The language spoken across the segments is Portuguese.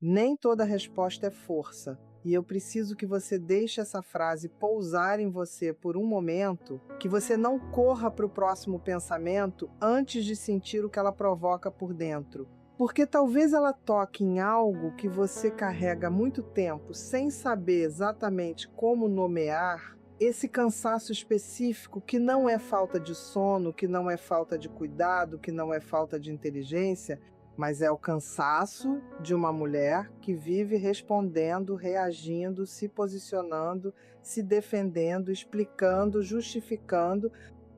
Nem toda resposta é força. E eu preciso que você deixe essa frase pousar em você por um momento, que você não corra para o próximo pensamento antes de sentir o que ela provoca por dentro. Porque talvez ela toque em algo que você carrega há muito tempo sem saber exatamente como nomear, esse cansaço específico que não é falta de sono, que não é falta de cuidado, que não é falta de inteligência, mas é o cansaço de uma mulher que vive respondendo, reagindo, se posicionando, se defendendo, explicando, justificando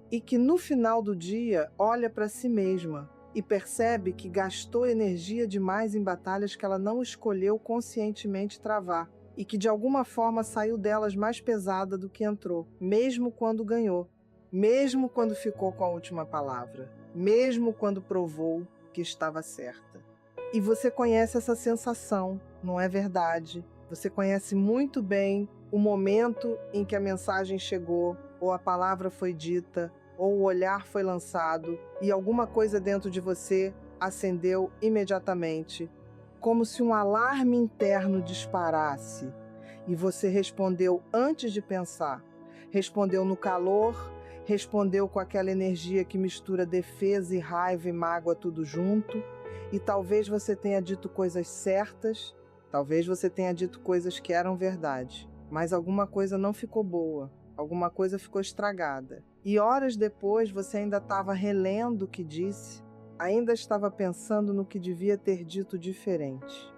e que no final do dia olha para si mesma e percebe que gastou energia demais em batalhas que ela não escolheu conscientemente travar e que de alguma forma saiu delas mais pesada do que entrou, mesmo quando ganhou, mesmo quando ficou com a última palavra, mesmo quando provou que estava certa. E você conhece essa sensação, não é verdade? Você conhece muito bem o momento em que a mensagem chegou, ou a palavra foi dita, ou o olhar foi lançado, e alguma coisa dentro de você acendeu imediatamente, como se um alarme interno disparasse, e você respondeu antes de pensar. Respondeu no calor, respondeu com aquela energia que mistura defesa e raiva e mágoa tudo junto, e talvez você tenha dito coisas certas, talvez você tenha dito coisas que eram verdade, mas alguma coisa não ficou boa, alguma coisa ficou estragada. E horas depois você ainda estava relendo o que disse, ainda estava pensando no que devia ter dito diferente.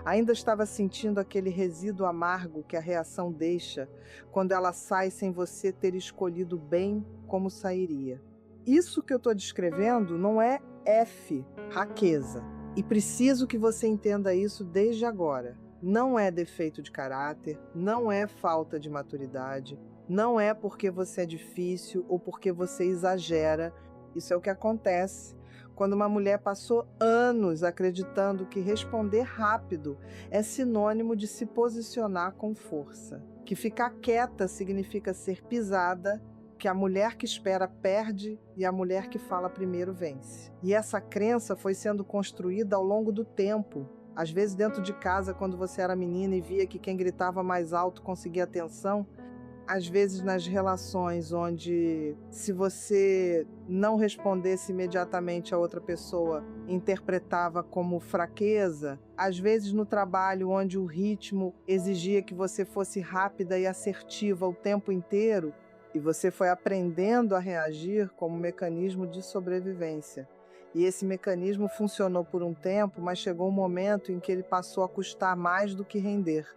Ainda estava sentindo aquele resíduo amargo que a reação deixa quando ela sai sem você ter escolhido bem como sairia. Isso que eu estou descrevendo não é fraqueza. E preciso que você entenda isso desde agora. Não é defeito de caráter, não é falta de maturidade, não é porque você é difícil ou porque você exagera. Isso é o que acontece quando uma mulher passou anos acreditando que responder rápido é sinônimo de se posicionar com força, que ficar quieta significa ser pisada, que a mulher que espera perde e a mulher que fala primeiro vence. E essa crença foi sendo construída ao longo do tempo. Às vezes dentro de casa, quando você era menina e via que quem gritava mais alto conseguia atenção, às vezes nas relações onde, se você não respondesse imediatamente a outra pessoa, interpretava como fraqueza, às vezes no trabalho onde o ritmo exigia que você fosse rápida e assertiva o tempo inteiro, e você foi aprendendo a reagir como mecanismo de sobrevivência. E esse mecanismo funcionou por um tempo, mas chegou um momento em que ele passou a custar mais do que render.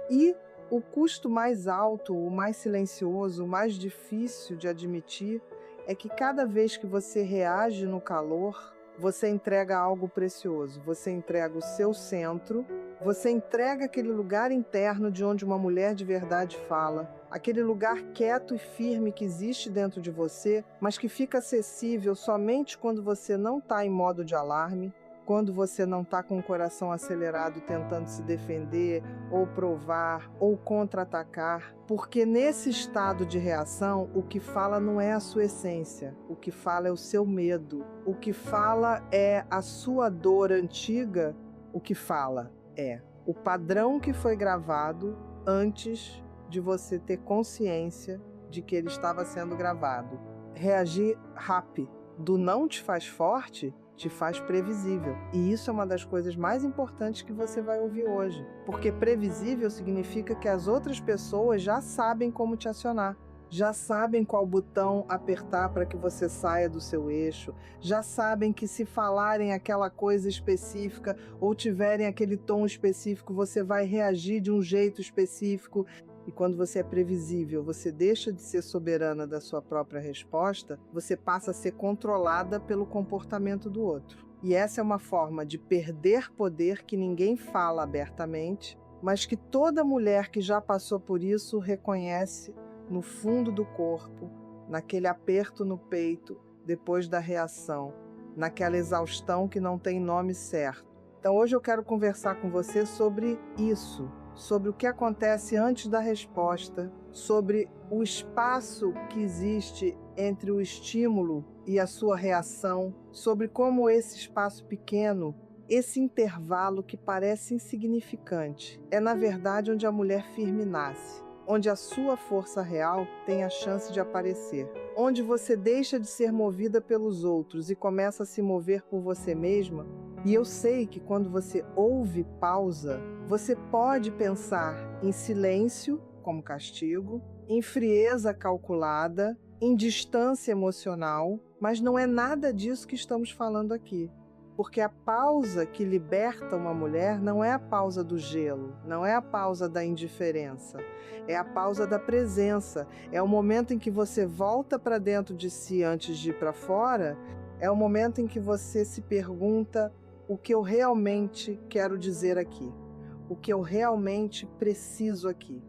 E o custo mais alto, o mais silencioso, o mais difícil de admitir é que cada vez que você reage no calor, você entrega algo precioso, você entrega o seu centro, você entrega aquele lugar interno de onde uma mulher de verdade fala, aquele lugar quieto e firme que existe dentro de você, mas que fica acessível somente quando você não está em modo de alarme, quando você não está com o coração acelerado tentando se defender, ou provar, ou contra-atacar, porque nesse estado de reação, o que fala não é a sua essência, o que fala é o seu medo, o que fala é a sua dor antiga, o que fala é o padrão que foi gravado antes de você ter consciência de que ele estava sendo gravado. Reagir rápido do não te faz forte, te faz previsível. E isso é uma das coisas mais importantes que você vai ouvir hoje. Porque previsível significa que as outras pessoas já sabem como te acionar. Já sabem qual botão apertar para que você saia do seu eixo. Já sabem que se falarem aquela coisa específica ou tiverem aquele tom específico, você vai reagir de um jeito específico. E quando você é previsível, você deixa de ser soberana da sua própria resposta, você passa a ser controlada pelo comportamento do outro. E essa é uma forma de perder poder que ninguém fala abertamente, mas que toda mulher que já passou por isso reconhece no fundo do corpo, naquele aperto no peito, depois da reação, naquela exaustão que não tem nome certo. Então hoje eu quero conversar com você sobre isso, sobre o que acontece antes da resposta, sobre o espaço que existe entre o estímulo e a sua reação, sobre como esse espaço pequeno Esse intervalo que parece insignificante é, na verdade, onde a mulher firme nasce, onde a sua força real tem a chance de aparecer, onde você deixa de ser movida pelos outros e começa a se mover por você mesma. E eu sei que quando você ouve pausa, você pode pensar em silêncio, como castigo, em frieza calculada, em distância emocional, mas não é nada disso que estamos falando aqui. Porque a pausa que liberta uma mulher não é a pausa do gelo, não é a pausa da indiferença, é a pausa da presença, é o momento em que você volta para dentro de si antes de ir para fora, é o momento em que você se pergunta o que eu realmente quero dizer aqui, o que eu realmente preciso aqui,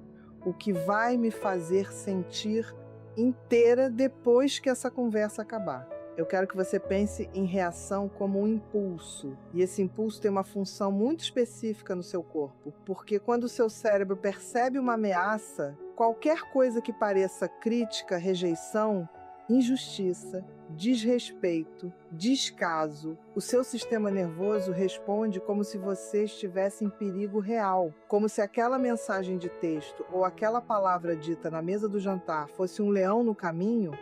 o que vai me fazer sentir inteira depois que essa conversa acabar. Eu quero que você pense em reação como um impulso. E esse impulso tem uma função muito específica no seu corpo. Porque quando o seu cérebro percebe uma ameaça, qualquer coisa que pareça crítica, rejeição, injustiça, desrespeito, descaso, o seu sistema nervoso responde como se você estivesse em perigo real. Como se aquela mensagem de texto ou aquela palavra dita na mesa do jantar fosse um leão no caminho.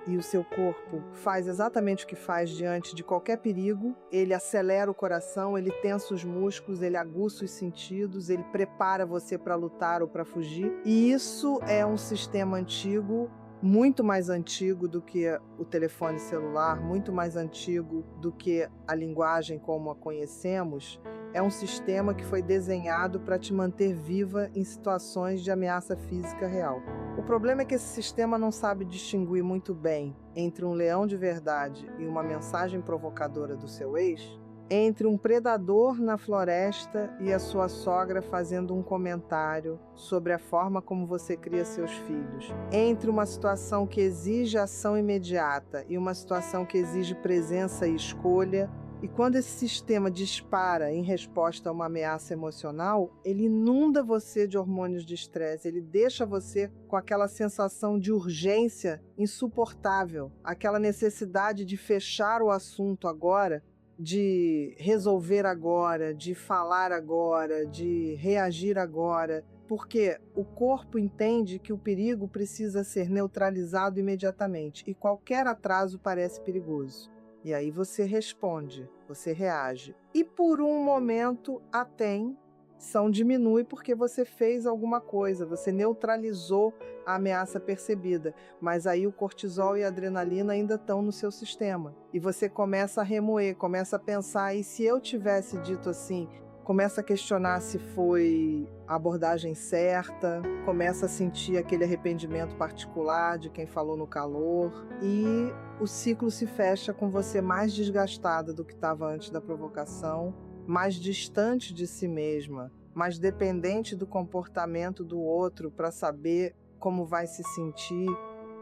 E o seu corpo faz exatamente o que faz diante de qualquer perigo, ele acelera o coração, ele tensa os músculos, ele aguça os sentidos, ele prepara você para lutar ou para fugir. E isso é um sistema antigo, muito mais antigo do que o telefone celular, muito mais antigo do que a linguagem como a conhecemos. É um sistema que foi desenhado para te manter viva em situações de ameaça física real. O problema é que esse sistema não sabe distinguir muito bem entre um leão de verdade e uma mensagem provocadora do seu ex, entre um predador na floresta e a sua sogra fazendo um comentário sobre a forma como você cria seus filhos, entre uma situação que exige ação imediata e uma situação que exige presença e escolha. E quando esse sistema dispara em resposta a uma ameaça emocional, ele inunda você de hormônios de estresse, ele deixa você com aquela sensação de urgência insuportável, aquela necessidade de fechar o assunto agora, de resolver agora, de falar agora, de reagir agora, porque o corpo entende que o perigo precisa ser neutralizado imediatamente e qualquer atraso parece perigoso. E aí você responde, você reage. E por um momento a tensão diminui porque você fez alguma coisa, você neutralizou a ameaça percebida. Mas aí o cortisol e a adrenalina ainda estão no seu sistema. E você começa a remoer, começa a pensar, e se eu tivesse dito assim? Começa a questionar se foi a abordagem certa, começa a sentir aquele arrependimento particular de quem falou no calor, e o ciclo se fecha com você mais desgastada do que estava antes da provocação, mais distante de si mesma, mais dependente do comportamento do outro para saber como vai se sentir.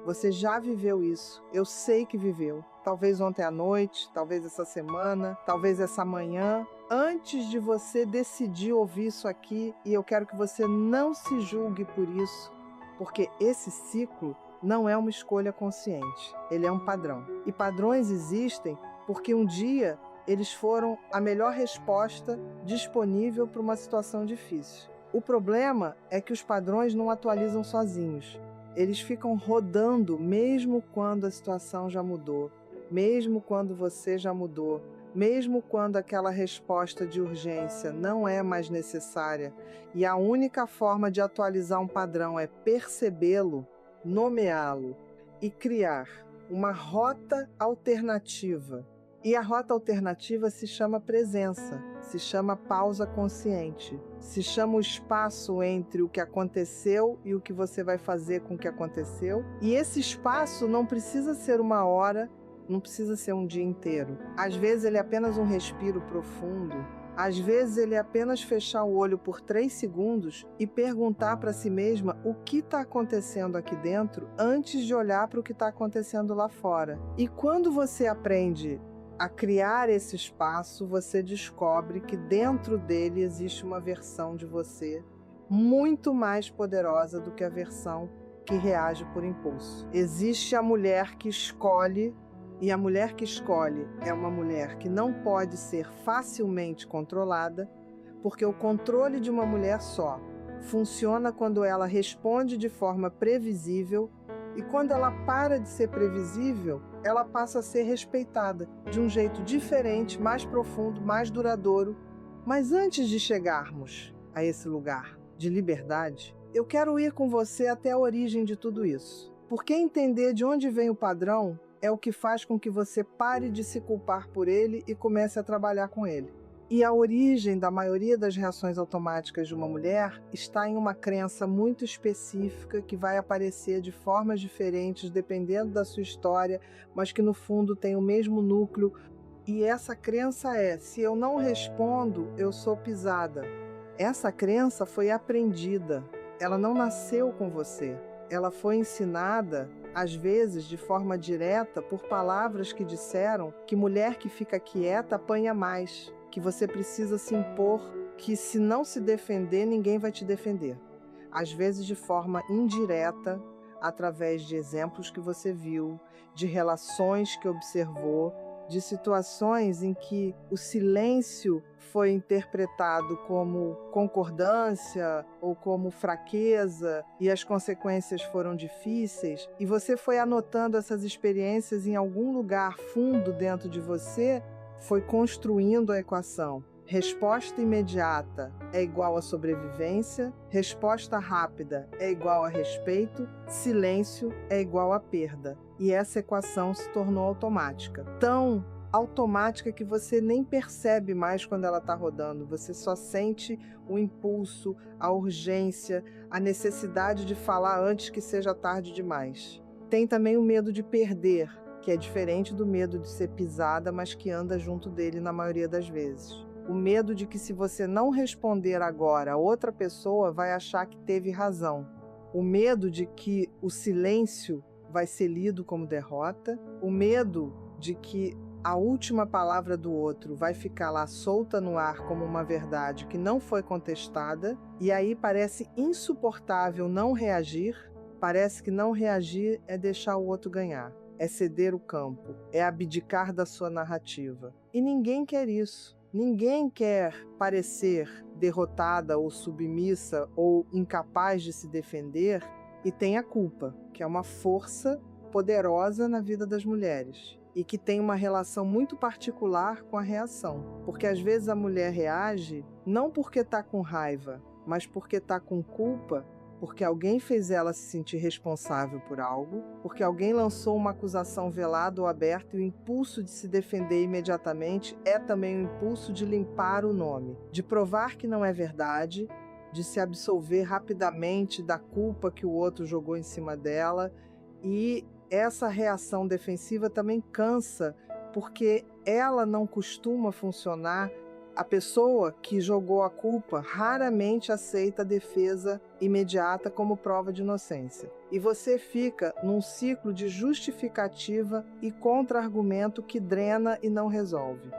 Você já viveu isso, eu sei que viveu. Talvez ontem à noite, talvez essa semana, talvez essa manhã. Antes de você decidir ouvir isso aqui, e eu quero que você não se julgue por isso, porque esse ciclo não é uma escolha consciente, ele é um padrão. E padrões existem porque um dia eles foram a melhor resposta disponível para uma situação difícil. O problema é que os padrões não atualizam sozinhos. Eles ficam rodando mesmo quando a situação já mudou, mesmo quando você já mudou, mesmo quando aquela resposta de urgência não é mais necessária. E a única forma de atualizar um padrão é percebê-lo, nomeá-lo e criar uma rota alternativa. E a rota alternativa se chama presença, se chama pausa consciente, se chama o espaço entre o que aconteceu e o que você vai fazer com o que aconteceu. E esse espaço não precisa ser uma hora, não precisa ser um dia inteiro. Às vezes ele é apenas um respiro profundo, às vezes ele é apenas fechar o olho por 3 segundos e perguntar para si mesma o que está acontecendo aqui dentro antes de olhar para o que está acontecendo lá fora. E quando você aprende a criar esse espaço, você descobre que dentro dele existe uma versão de você muito mais poderosa do que a versão que reage por impulso. Existe a mulher que escolhe E a mulher que escolhe é uma mulher que não pode ser facilmente controlada, porque o controle de uma mulher só funciona quando ela responde de forma previsível, e quando ela para de ser previsível, ela passa a ser respeitada de um jeito diferente, mais profundo, mais duradouro. Mas antes de chegarmos a esse lugar de liberdade, eu quero ir com você até a origem de tudo isso. Porque entender de onde vem o padrão é o que faz com que você pare de se culpar por ele e comece a trabalhar com ele. E a origem da maioria das reações automáticas de uma mulher está em uma crença muito específica que vai aparecer de formas diferentes dependendo da sua história, mas que no fundo tem o mesmo núcleo. E essa crença é: se eu não respondo, eu sou pisada. Essa crença foi aprendida, ela não nasceu com você. Ela foi ensinada, às vezes de forma direta, por palavras que disseram que mulher que fica quieta apanha mais, que você precisa se impor, que se não se defender, ninguém vai te defender. Às vezes de forma indireta, através de exemplos que você viu, de relações que observou, de situações em que o silêncio foi interpretado como concordância ou como fraqueza e as consequências foram difíceis, e você foi anotando essas experiências em algum lugar fundo dentro de você, foi construindo a equação. Resposta imediata é igual a sobrevivência, resposta rápida é igual a respeito, silêncio é igual a perda. E essa equação se tornou automática. Tão automática que você nem percebe mais quando ela está rodando. Você só sente o impulso, a urgência, a necessidade de falar antes que seja tarde demais. Tem também o medo de perder, que é diferente do medo de ser pisada, mas que anda junto dele na maioria das vezes. O medo de que se você não responder agora, outra pessoa vai achar que teve razão. O medo de que o silêncio vai ser lido como derrota. O medo de que a última palavra do outro vai ficar lá solta no ar como uma verdade que não foi contestada. E aí parece insuportável não reagir. Parece que não reagir é deixar o outro ganhar. É ceder o campo. É abdicar da sua narrativa. E ninguém quer isso. Ninguém quer parecer derrotada ou submissa ou incapaz de se defender e tem a culpa, que é uma força poderosa na vida das mulheres e que tem uma relação muito particular com a reação. Porque às vezes a mulher reage não porque está com raiva, mas porque está com culpa, porque alguém fez ela se sentir responsável por algo, porque alguém lançou uma acusação velada ou aberta e o impulso de se defender imediatamente é também o impulso de limpar o nome, de provar que não é verdade, de se absolver rapidamente da culpa que o outro jogou em cima dela. E essa reação defensiva também cansa, porque ela não costuma funcionar. A pessoa que jogou a culpa raramente aceita a defesa imediata como prova de inocência. E você fica num ciclo de justificativa e contra-argumento que drena e não resolve.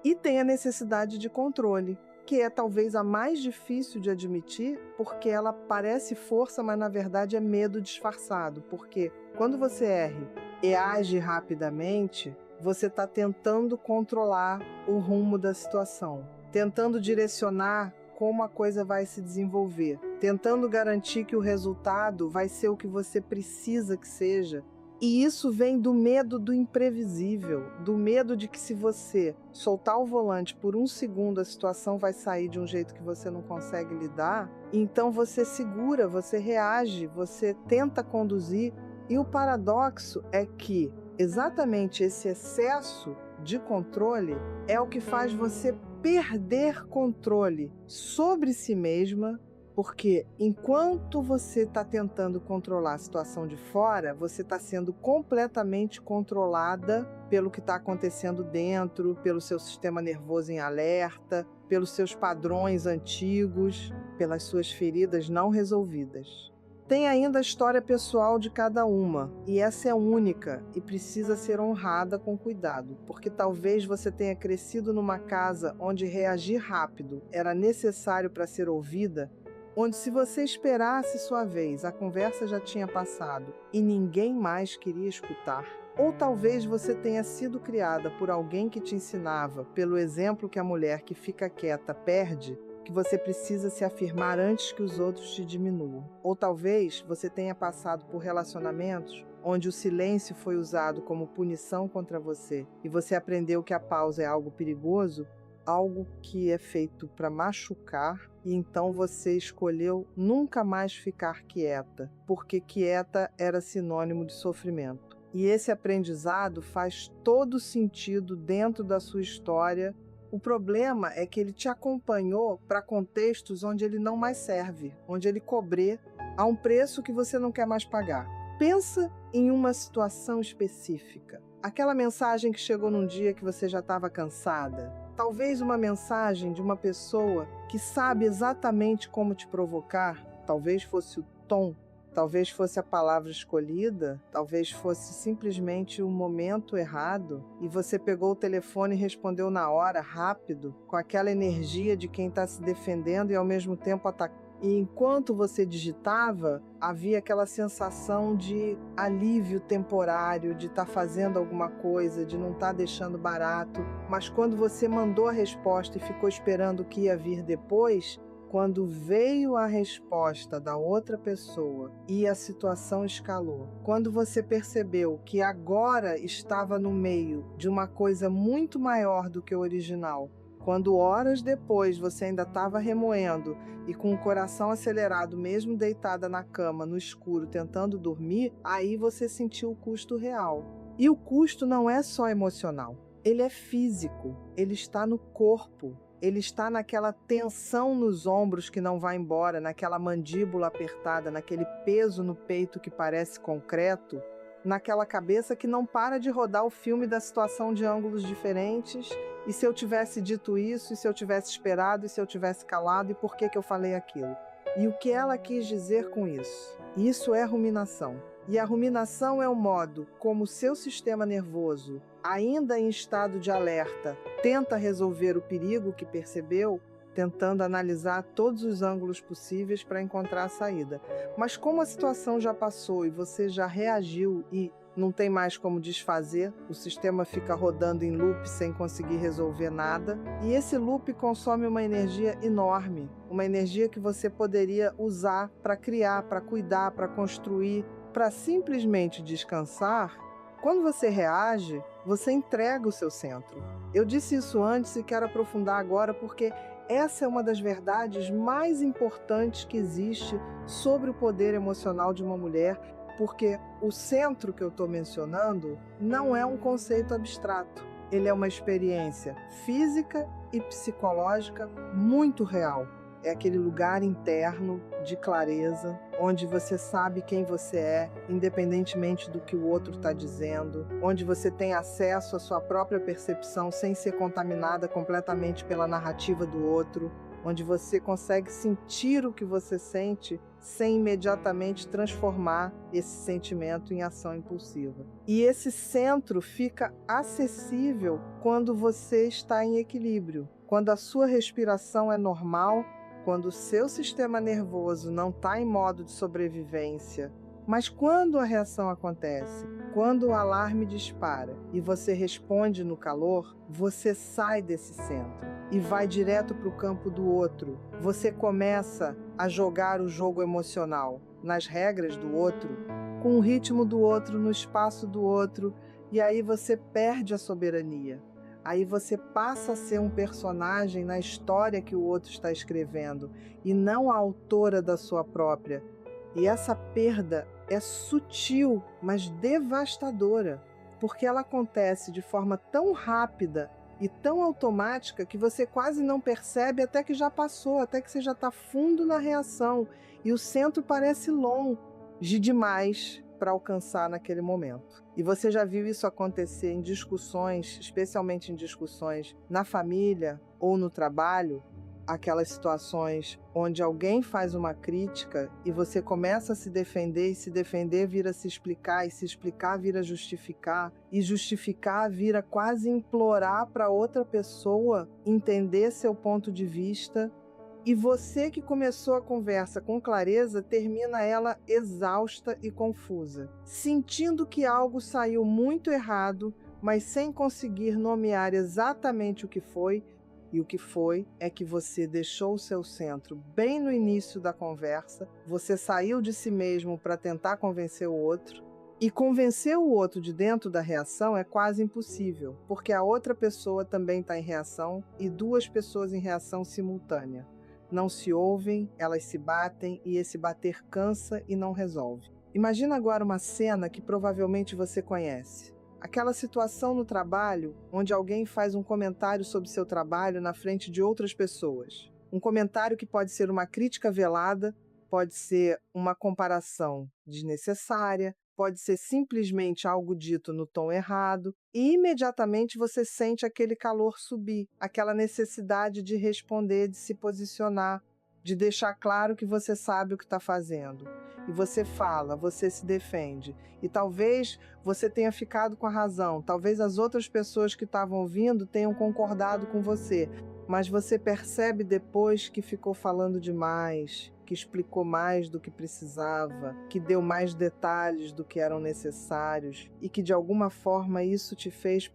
E tem a necessidade de controle, que é talvez a mais difícil de admitir, porque ela parece força, mas na verdade é medo disfarçado. Porque quando você erra e age rapidamente, você está tentando controlar o rumo da situação, tentando direcionar como a coisa vai se desenvolver, tentando garantir que o resultado vai ser o que você precisa que seja. E isso vem do medo do imprevisível, do medo de que se você soltar o volante por um segundo, a situação vai sair de um jeito que você não consegue lidar. Então você segura, você reage, você tenta conduzir. E o paradoxo é que exatamente esse excesso de controle é o que faz você perder controle sobre si mesma, porque enquanto você está tentando controlar a situação de fora, você está sendo completamente controlada pelo que está acontecendo dentro, pelo seu sistema nervoso em alerta, pelos seus padrões antigos, pelas suas feridas não resolvidas. Tem ainda a história pessoal de cada uma, e essa é única e precisa ser honrada com cuidado, porque talvez você tenha crescido numa casa onde reagir rápido era necessário para ser ouvida, onde se você esperasse sua vez, a conversa já tinha passado e ninguém mais queria escutar. Ou talvez você tenha sido criada por alguém que te ensinava, pelo exemplo que a mulher que fica quieta perde, que você precisa se afirmar antes que os outros te diminuam. Ou talvez você tenha passado por relacionamentos onde o silêncio foi usado como punição contra você e você aprendeu que a pausa é algo perigoso, algo que é feito para machucar, e então você escolheu nunca mais ficar quieta, porque quieta era sinônimo de sofrimento. E esse aprendizado faz todo sentido dentro da sua história. O problema é que ele te acompanhou para contextos onde ele não mais serve, onde ele cobre a um preço que você não quer mais pagar. Pensa em uma situação específica. Aquela mensagem que chegou num dia que você já estava cansada. Talvez uma mensagem de uma pessoa que sabe exatamente como te provocar. Talvez fosse o tom, talvez fosse a palavra escolhida, talvez fosse simplesmente o momento errado e você pegou o telefone e respondeu na hora, rápido, com aquela energia de quem está se defendendo e ao mesmo tempo atacando. E enquanto você digitava, havia aquela sensação de alívio temporário, de estar fazendo alguma coisa, de não estar deixando barato. Mas quando você mandou a resposta e ficou esperando o que ia vir depois, quando veio a resposta da outra pessoa e a situação escalou, quando você percebeu que agora estava no meio de uma coisa muito maior do que o original, quando horas depois você ainda estava remoendo e com o coração acelerado, mesmo deitada na cama, no escuro, tentando dormir, aí você sentiu o custo real. E o custo não é só emocional, ele é físico, ele está no corpo. Ele está naquela tensão nos ombros que não vai embora, naquela mandíbula apertada, naquele peso no peito que parece concreto, naquela cabeça que não para de rodar o filme da situação de ângulos diferentes. E se eu tivesse dito isso, e se eu tivesse esperado, e se eu tivesse calado, e por que eu falei aquilo? E o que ela quis dizer com isso? Isso é ruminação. E a ruminação é o modo como o seu sistema nervoso, ainda em estado de alerta, tenta resolver o perigo que percebeu, tentando analisar todos os ângulos possíveis para encontrar a saída. Mas como a situação já passou e você já reagiu e não tem mais como desfazer, o sistema fica rodando em loop sem conseguir resolver nada, e esse loop consome uma energia enorme, uma energia que você poderia usar para criar, para cuidar, para construir, para simplesmente descansar. Quando você reage, você entrega o seu centro. Eu disse isso antes e quero aprofundar agora porque essa é uma das verdades mais importantes que existe sobre o poder emocional de uma mulher, porque o centro que eu estou mencionando não é um conceito abstrato. Ele é uma experiência física e psicológica muito real. É aquele lugar interno de clareza, onde você sabe quem você é, independentemente do que o outro está dizendo, onde você tem acesso à sua própria percepção sem ser contaminada completamente pela narrativa do outro, onde você consegue sentir o que você sente sem imediatamente transformar esse sentimento em ação impulsiva. E esse centro fica acessível quando você está em equilíbrio, quando a sua respiração é normal, quando o seu sistema nervoso não está em modo de sobrevivência. Mas quando a reação acontece, quando o alarme dispara e você responde no calor, você sai desse centro e vai direto para o campo do outro. Você começa a jogar o jogo emocional, nas regras do outro, com o ritmo do outro, no espaço do outro, e aí você perde a soberania. Aí você passa a ser um personagem na história que o outro está escrevendo e não a autora da sua própria. E essa perda é sutil, mas devastadora, porque ela acontece de forma tão rápida e tão automática que você quase não percebe até que já passou, até que você já está fundo na reação e o centro parece longe demais para alcançar naquele momento. E você já viu isso acontecer em discussões, especialmente em discussões na família ou no trabalho, aquelas situações onde alguém faz uma crítica e você começa a se defender, e se defender vira se explicar, e se explicar vira justificar, e justificar vira quase implorar para outra pessoa entender seu ponto de vista. E você que começou a conversa com clareza, termina ela exausta e confusa, sentindo que algo saiu muito errado, mas sem conseguir nomear exatamente o que foi. E o que foi é que você deixou o seu centro bem no início da conversa, você saiu de si mesmo para tentar convencer o outro, e convencer o outro de dentro da reação é quase impossível, porque a outra pessoa também está em reação e duas pessoas em reação simultânea. Não se ouvem, elas se batem e esse bater cansa e não resolve. Imagina agora uma cena que provavelmente você conhece. Aquela situação no trabalho onde alguém faz um comentário sobre seu trabalho na frente de outras pessoas. Um comentário que pode ser uma crítica velada, pode ser uma comparação desnecessária, pode ser simplesmente algo dito no tom errado, e imediatamente você sente aquele calor subir, aquela necessidade de responder, de se posicionar, de deixar claro que você sabe o que está fazendo. E você fala, você se defende. E talvez você tenha ficado com a razão, talvez as outras pessoas que estavam ouvindo tenham concordado com você, mas você percebe depois que ficou falando demais, que explicou mais do que precisava, que deu mais detalhes do que eram necessários e que de alguma forma isso te fez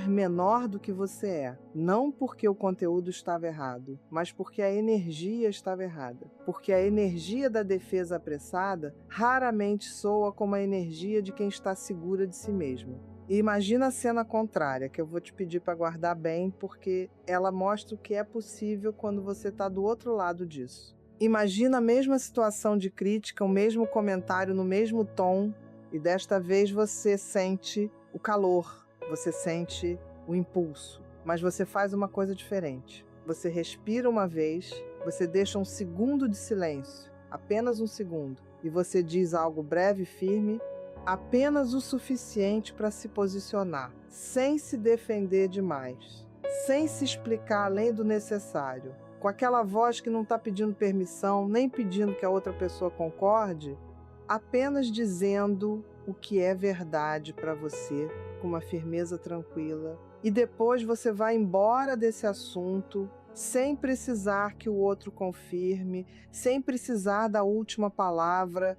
menor do que você é. Não porque o conteúdo estava errado, mas porque a energia estava errada. Porque a energia da defesa apressada raramente soa como a energia de quem está segura de si mesmo. E imagina a cena contrária, que eu vou te pedir para guardar bem, porque ela mostra o que é possível quando você está do outro lado disso. Imagina a mesma situação de crítica, o mesmo comentário no mesmo tom, e desta vez você sente o calor, você sente o impulso, mas você faz uma coisa diferente. Você respira uma vez, você deixa um segundo de silêncio, apenas um segundo, e você diz algo breve e firme, apenas o suficiente para se posicionar, sem se defender demais, sem se explicar além do necessário, com aquela voz que não está pedindo permissão, nem pedindo que a outra pessoa concorde, apenas dizendo o que é verdade para você, com uma firmeza tranquila. E depois você vai embora desse assunto, sem precisar que o outro confirme, sem precisar da última palavra,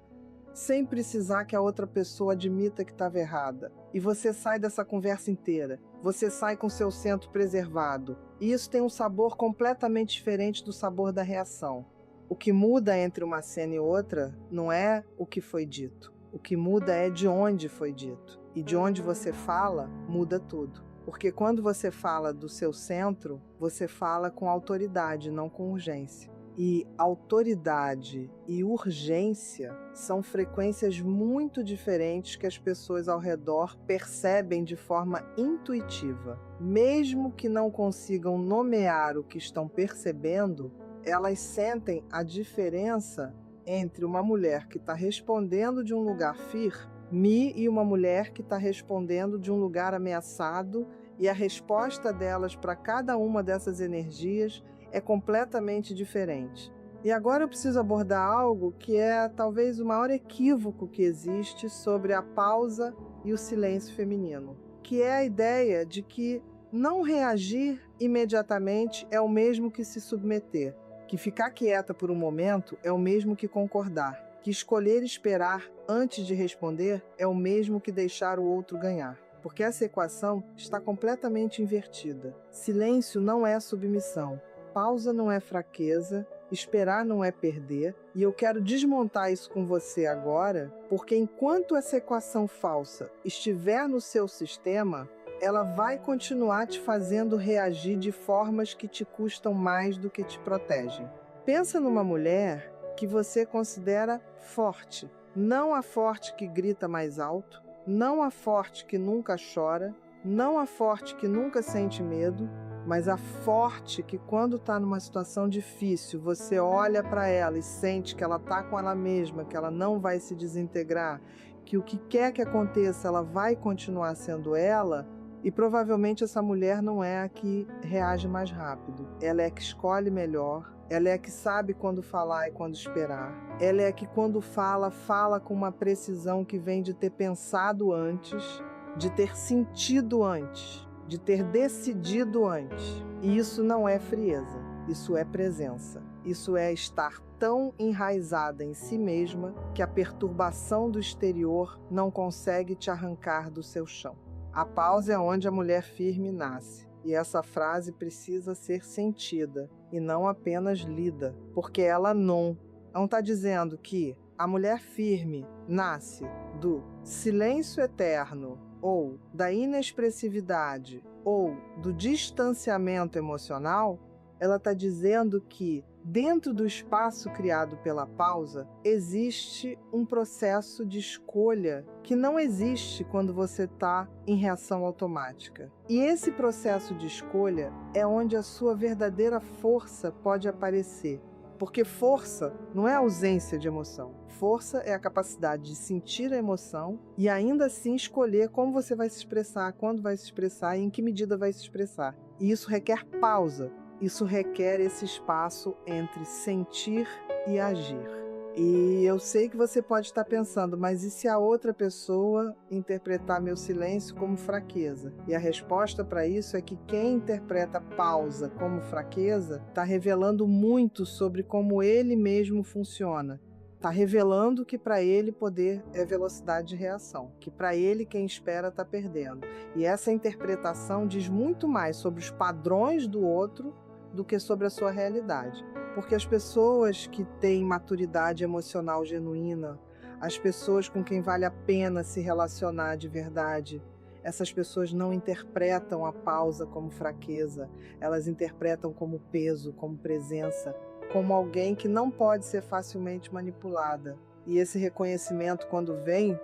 sem precisar que a outra pessoa admita que estava errada. E você sai dessa conversa inteira. Você sai com seu centro preservado. E isso tem um sabor completamente diferente do sabor da reação. O que muda entre uma cena e outra não é o que foi dito. O que muda é de onde foi dito. E de onde você fala, muda tudo. Porque quando você fala do seu centro, você fala com autoridade, não com urgência. E autoridade e urgência são frequências muito diferentes que as pessoas ao redor percebem de forma intuitiva. Mesmo que não consigam nomear o que estão percebendo, elas sentem a diferença entre uma mulher que está respondendo de um lugar firme e uma mulher que está respondendo de um lugar ameaçado, e a resposta delas para cada uma dessas energias é completamente diferente. E agora eu preciso abordar algo que é talvez o maior equívoco que existe sobre a pausa e o silêncio feminino, que é a ideia de que não reagir imediatamente é o mesmo que se submeter, que ficar quieta por um momento é o mesmo que concordar, que escolher esperar antes de responder é o mesmo que deixar o outro ganhar. Porque essa equação está completamente invertida. Silêncio não é submissão. Pausa não é fraqueza, esperar não é perder, e eu quero desmontar isso com você agora, porque enquanto essa equação falsa estiver no seu sistema, ela vai continuar te fazendo reagir de formas que te custam mais do que te protegem. Pensa numa mulher que você considera forte, não a forte que grita mais alto, não a forte que nunca chora, não a forte que nunca sente medo, mas a forte que quando está numa situação difícil, você olha para ela e sente que ela está com ela mesma, que ela não vai se desintegrar, que o que quer que aconteça, ela vai continuar sendo ela, e provavelmente essa mulher não é a que reage mais rápido. Ela é a que escolhe melhor, ela é a que sabe quando falar e quando esperar. Ela é a que quando fala, fala com uma precisão que vem de ter pensado antes, de ter sentido antes, de ter decidido antes. E isso não é frieza. Isso é presença. Isso é estar tão enraizada em si mesma que a perturbação do exterior não consegue te arrancar do seu chão. A pausa é onde a mulher firme nasce. E essa frase precisa ser sentida e não apenas lida, porque ela não está dizendo que a mulher firme nasce do silêncio eterno ou da inexpressividade ou do distanciamento emocional. Ela está dizendo que dentro do espaço criado pela pausa existe um processo de escolha que não existe quando você está em reação automática. E esse processo de escolha é onde a sua verdadeira força pode aparecer. Porque força não é ausência de emoção. Força é a capacidade de sentir a emoção e ainda assim escolher como você vai se expressar, quando vai se expressar e em que medida vai se expressar. E isso requer pausa. Isso requer esse espaço entre sentir e agir. E eu sei que você pode estar pensando, mas e se a outra pessoa interpretar meu silêncio como fraqueza? E a resposta para isso é que quem interpreta pausa como fraqueza está revelando muito sobre como ele mesmo funciona. Está revelando que para ele poder é velocidade de reação, que para ele quem espera está perdendo. E essa interpretação diz muito mais sobre os padrões do outro do que sobre a sua realidade. Porque as pessoas que têm maturidade emocional genuína, as pessoas com quem vale a pena se relacionar de verdade, essas pessoas não interpretam a pausa como fraqueza, elas interpretam como peso, como presença, como alguém que não pode ser facilmente manipulada. E esse reconhecimento, quando vem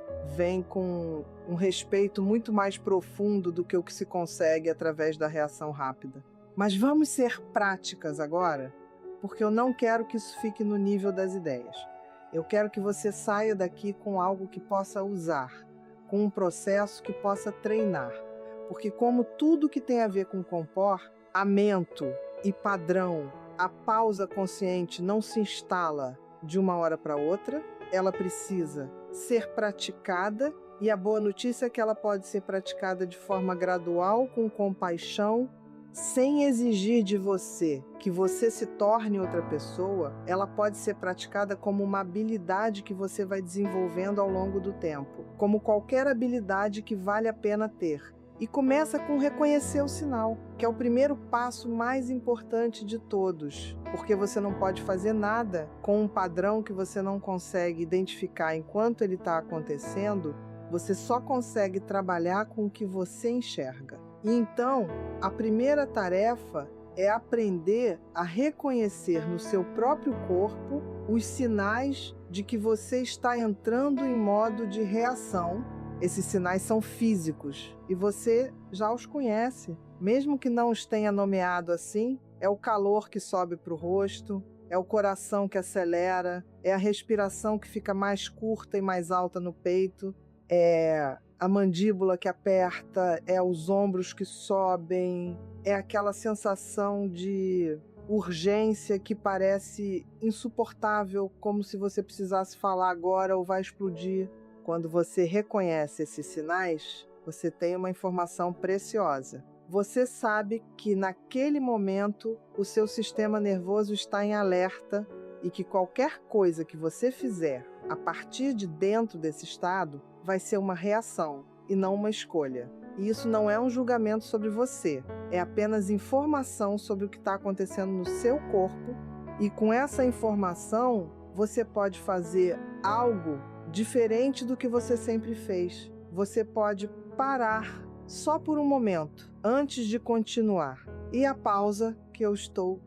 com um respeito muito mais profundo do que o que se consegue através da reação rápida. Mas vamos ser práticas agora, porque eu não quero que isso fique no nível das ideias. Eu quero que você saia daqui com algo que possa usar, com um processo que possa treinar. Porque como tudo que tem a ver com comportamento e padrão, a pausa consciente não se instala de uma hora para outra, ela precisa ser praticada, e a boa notícia é que ela pode ser praticada de forma gradual, com compaixão, sem exigir de você que você se torne outra pessoa. Ela pode ser praticada como uma habilidade que você vai desenvolvendo ao longo do tempo, como qualquer habilidade que vale a pena ter. E começa com reconhecer o sinal, que é o primeiro passo mais importante de todos, porque você não pode fazer nada com um padrão que você não consegue identificar enquanto ele está acontecendo. Você só consegue trabalhar com o que você enxerga. E então, a primeira tarefa é aprender a reconhecer no seu próprio corpo os sinais de que você está entrando em modo de reação. Esses sinais são físicos e você já os conhece. Mesmo que não os tenha nomeado assim, é o calor que sobe para o rosto, é o coração que acelera, é a respiração que fica mais curta e mais alta no peito, é a mandíbula que aperta, é os ombros que sobem, é aquela sensação de urgência que parece insuportável, como se você precisasse falar agora ou vai explodir. Quando você reconhece esses sinais, você tem uma informação preciosa. Você sabe que naquele momento o seu sistema nervoso está em alerta e que qualquer coisa que você fizer a partir de dentro desse estado vai ser uma reação e não uma escolha. E isso não é um julgamento sobre você, é apenas informação sobre o que está acontecendo no seu corpo, e com essa informação você pode fazer algo diferente do que você sempre fez. Você pode parar só por um momento, antes de continuar. E a pausa que eu estou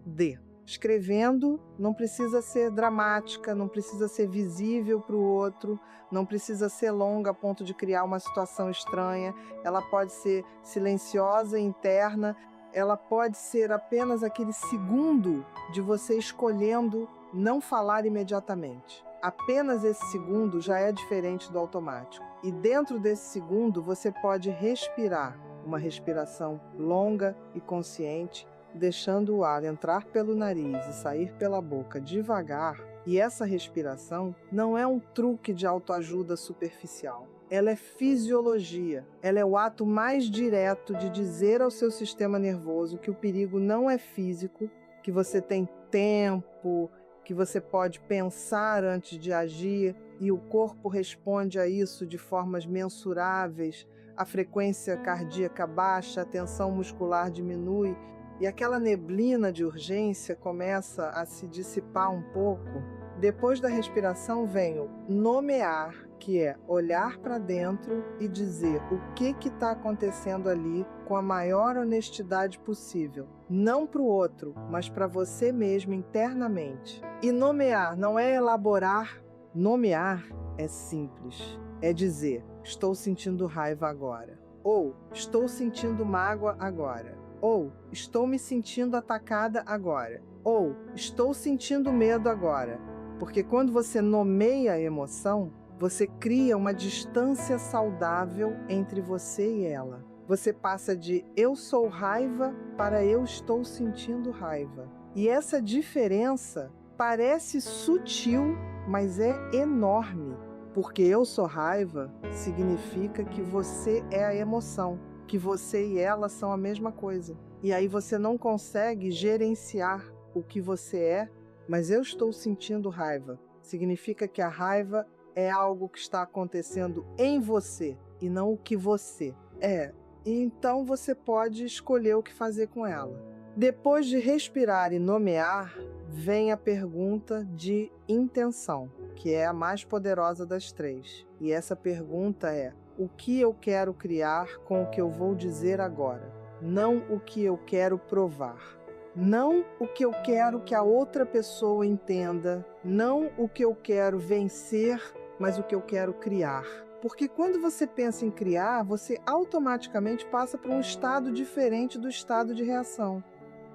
escrevendo não precisa ser dramática, não precisa ser visível para o outro, não precisa ser longa a ponto de criar uma situação estranha. Ela pode ser silenciosa e interna, ela pode ser apenas aquele segundo de você escolhendo não falar imediatamente. Apenas esse segundo já é diferente do automático. E dentro desse segundo você pode respirar, uma respiração longa e consciente, deixando o ar entrar pelo nariz e sair pela boca devagar. E essa respiração não é um truque de autoajuda superficial. Ela é fisiologia. Ela é o ato mais direto de dizer ao seu sistema nervoso que o perigo não é físico, que você tem tempo, que você pode pensar antes de agir e o corpo responde a isso de formas mensuráveis, a frequência cardíaca baixa, a tensão muscular diminui e aquela neblina de urgência começa a se dissipar um pouco. Depois da respiração vem o nomear, que é olhar para dentro e dizer o que está acontecendo ali com a maior honestidade possível. Não para o outro, mas para você mesmo internamente. E nomear não é elaborar. Nomear é simples. É dizer, estou sentindo raiva agora. Ou, estou sentindo mágoa agora. Ou, estou me sentindo atacada agora. Ou, estou sentindo medo agora. Porque quando você nomeia a emoção, você cria uma distância saudável entre você e ela. Você passa de eu sou raiva para eu estou sentindo raiva. E essa diferença parece sutil, mas é enorme. Porque eu sou raiva significa que você é a emoção, que você e ela são a mesma coisa. E aí você não consegue gerenciar o que você é, mas eu estou sentindo raiva. Significa que a raiva é algo que está acontecendo em você e não o que você é. E então você pode escolher o que fazer com ela. Depois de respirar e nomear, vem a pergunta de intenção, que é a mais poderosa das três. E essa pergunta é: o que eu quero criar com o que eu vou dizer agora? Não o que eu quero provar. Não o que eu quero que a outra pessoa entenda. Não o que eu quero vencer, mas o que eu quero criar. Porque quando você pensa em criar, você automaticamente passa para um estado diferente do estado de reação.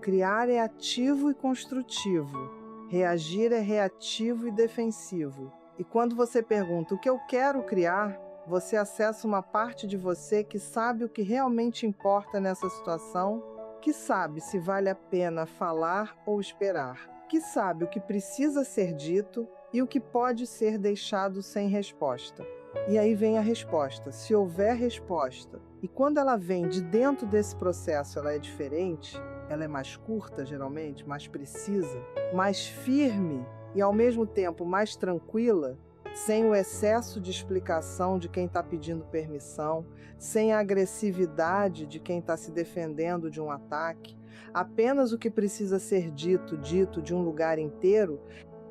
Criar é ativo e construtivo. Reagir é reativo e defensivo. E quando você pergunta o que eu quero criar, você acessa uma parte de você que sabe o que realmente importa nessa situação, que sabe se vale a pena falar ou esperar, que sabe o que precisa ser dito e o que pode ser deixado sem resposta. E aí vem a resposta, se houver resposta. E quando ela vem de dentro desse processo, ela é diferente, ela é mais curta, geralmente, mais precisa, mais firme e, ao mesmo tempo, mais tranquila, sem o excesso de explicação de quem está pedindo permissão, sem a agressividade de quem está se defendendo de um ataque, apenas o que precisa ser dito de um lugar inteiro.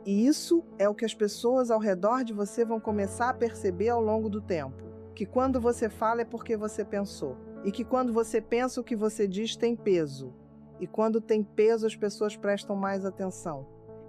E isso é o que as pessoas ao redor de você vão começar a perceber ao longo do tempo. Que quando você fala é porque você pensou. E que quando você pensa, o que você diz tem peso. E quando tem peso, as pessoas prestam mais atenção.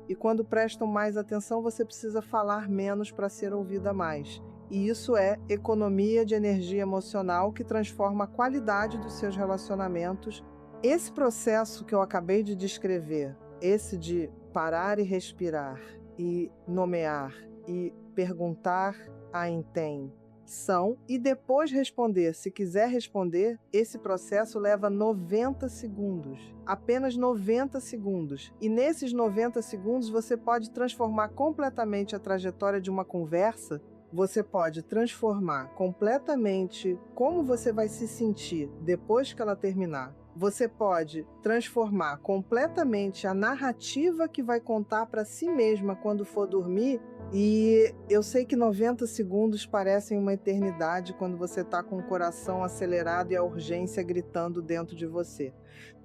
E quando prestam mais atenção, você precisa falar menos para ser ouvida mais. E isso é economia de energia emocional que transforma a qualidade dos seus relacionamentos. Esse processo que eu acabei de descrever, esse de parar e respirar, e nomear, e perguntar a intenção, e depois responder. Se quiser responder, esse processo leva 90 segundos. Apenas 90 segundos. E nesses 90 segundos você pode transformar completamente a trajetória de uma conversa. Você pode transformar completamente como você vai se sentir depois que ela terminar. Você pode transformar completamente a narrativa que vai contar para si mesma quando for dormir. E eu sei que 90 segundos parecem uma eternidade quando você está com o coração acelerado e a urgência gritando dentro de você.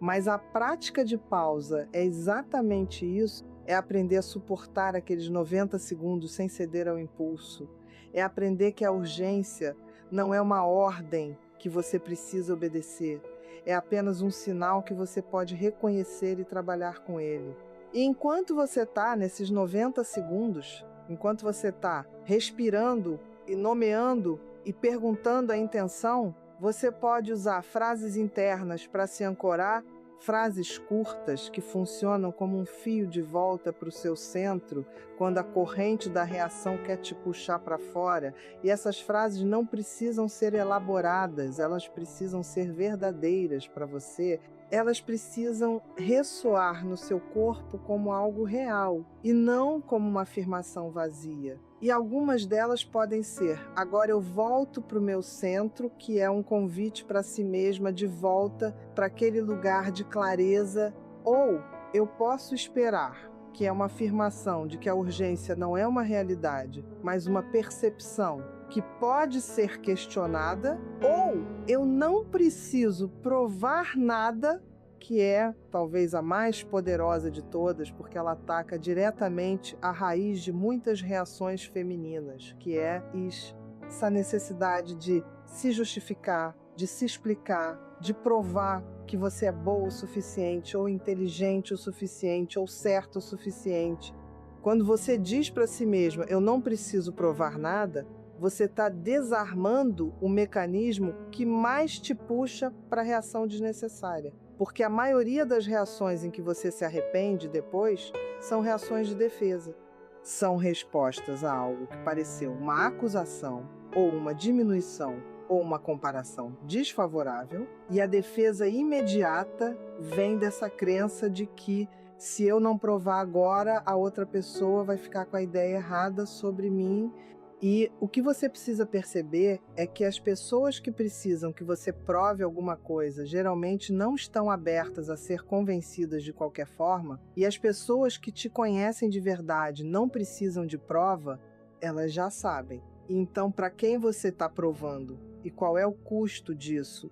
Mas a prática de pausa é exatamente isso. É aprender a suportar aqueles 90 segundos sem ceder ao impulso. É aprender que a urgência não é uma ordem que você precisa obedecer. É apenas um sinal que você pode reconhecer e trabalhar com ele. E enquanto você está nesses 90 segundos, enquanto você está respirando e nomeando e perguntando a intenção, você pode usar frases internas para se ancorar, frases curtas que funcionam como um fio de volta para o seu centro quando a corrente da reação quer te puxar para fora. E essas frases não precisam ser elaboradas, elas precisam ser verdadeiras para você. Elas precisam ressoar no seu corpo como algo real e não como uma afirmação vazia. E algumas delas podem ser: agora eu volto para o meu centro, que é um convite para si mesma de volta para aquele lugar de clareza. Ou eu posso esperar, que é uma afirmação de que a urgência não é uma realidade, mas uma percepção que pode ser questionada, ou eu não preciso provar nada, que é talvez a mais poderosa de todas, porque ela ataca diretamente a raiz de muitas reações femininas, que é essa necessidade de se justificar, de se explicar, de provar que você é boa o suficiente, ou inteligente o suficiente, ou certo o suficiente. Quando você diz para si mesma, eu não preciso provar nada, você está desarmando o mecanismo que mais te puxa para a reação desnecessária. Porque a maioria das reações em que você se arrepende depois são reações de defesa. São respostas a algo que pareceu uma acusação, ou uma diminuição, ou uma comparação desfavorável, e a defesa imediata vem dessa crença de que se eu não provar agora, a outra pessoa vai ficar com a ideia errada sobre mim. E o que você precisa perceber é que as pessoas que precisam que você prove alguma coisa geralmente não estão abertas a ser convencidas de qualquer forma, e as pessoas que te conhecem de verdade não precisam de prova, elas já sabem. Então, para quem você está provando e qual é o custo disso?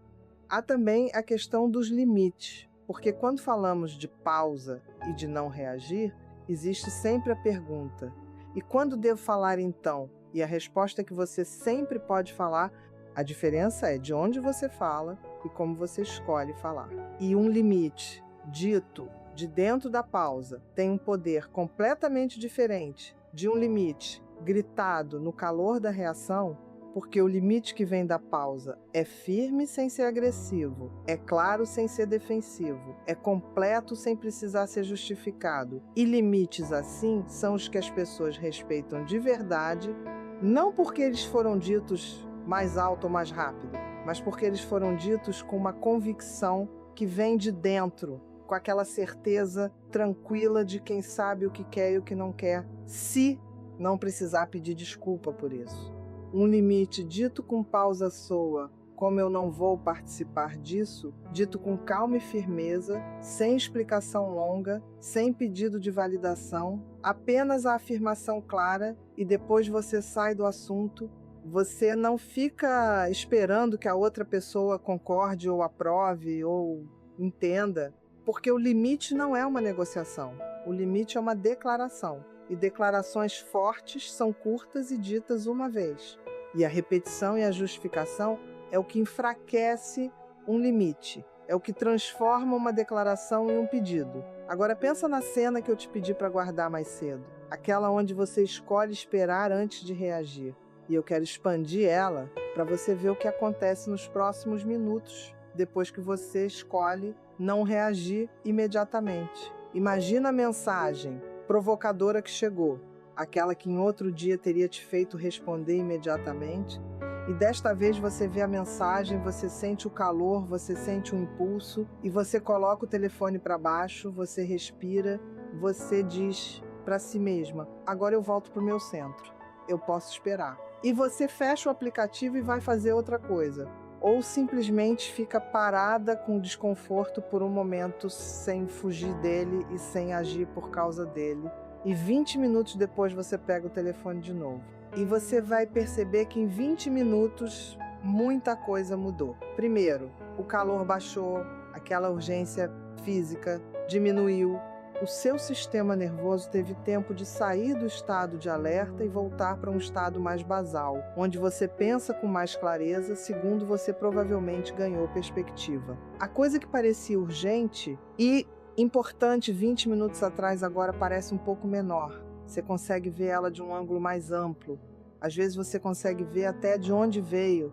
Há também a questão dos limites, porque quando falamos de pausa e de não reagir, existe sempre a pergunta: e quando devo falar então? E a resposta é que você sempre pode falar, a diferença é de onde você fala e como você escolhe falar. E um limite dito de dentro da pausa tem um poder completamente diferente de um limite gritado no calor da reação, porque o limite que vem da pausa é firme sem ser agressivo, é claro sem ser defensivo, é completo sem precisar ser justificado. E limites assim são os que as pessoas respeitam de verdade, não porque eles foram ditos mais alto ou mais rápido, mas porque eles foram ditos com uma convicção que vem de dentro, com aquela certeza tranquila de quem sabe o que quer e o que não quer, se não precisar pedir desculpa por isso. Um limite dito com pausa soa, como eu não vou participar disso, dito com calma e firmeza, sem explicação longa, sem pedido de validação, apenas a afirmação clara, e depois você sai do assunto. Você não fica esperando que a outra pessoa concorde ou aprove ou entenda, porque o limite não é uma negociação, o limite é uma declaração, e declarações fortes são curtas e ditas uma vez. E a repetição e a justificação é o que enfraquece um limite, é o que transforma uma declaração em um pedido. Agora pensa na cena que eu te pedi para guardar mais cedo, aquela onde você escolhe esperar antes de reagir. E eu quero expandir ela para você ver o que acontece nos próximos minutos, depois que você escolhe não reagir imediatamente. Imagina a mensagem provocadora que chegou, aquela que em outro dia teria te feito responder imediatamente, e desta vez você vê a mensagem, você sente o calor, você sente o impulso, e você coloca o telefone para baixo, você respira, você diz para si mesma: agora eu volto para o meu centro, eu posso esperar. E você fecha o aplicativo e vai fazer outra coisa, ou simplesmente fica parada com desconforto por um momento sem fugir dele e sem agir por causa dele. E 20 minutos depois você pega o telefone de novo. E você vai perceber que em 20 minutos muita coisa mudou. Primeiro, o calor baixou, aquela urgência física diminuiu. O seu sistema nervoso teve tempo de sair do estado de alerta e voltar para um estado mais basal, onde você pensa com mais clareza, segundo você provavelmente ganhou perspectiva. A coisa que parecia urgente e importante 20 minutos atrás agora parece um pouco menor. Você consegue ver ela de um ângulo mais amplo. Às vezes você consegue ver até de onde veio,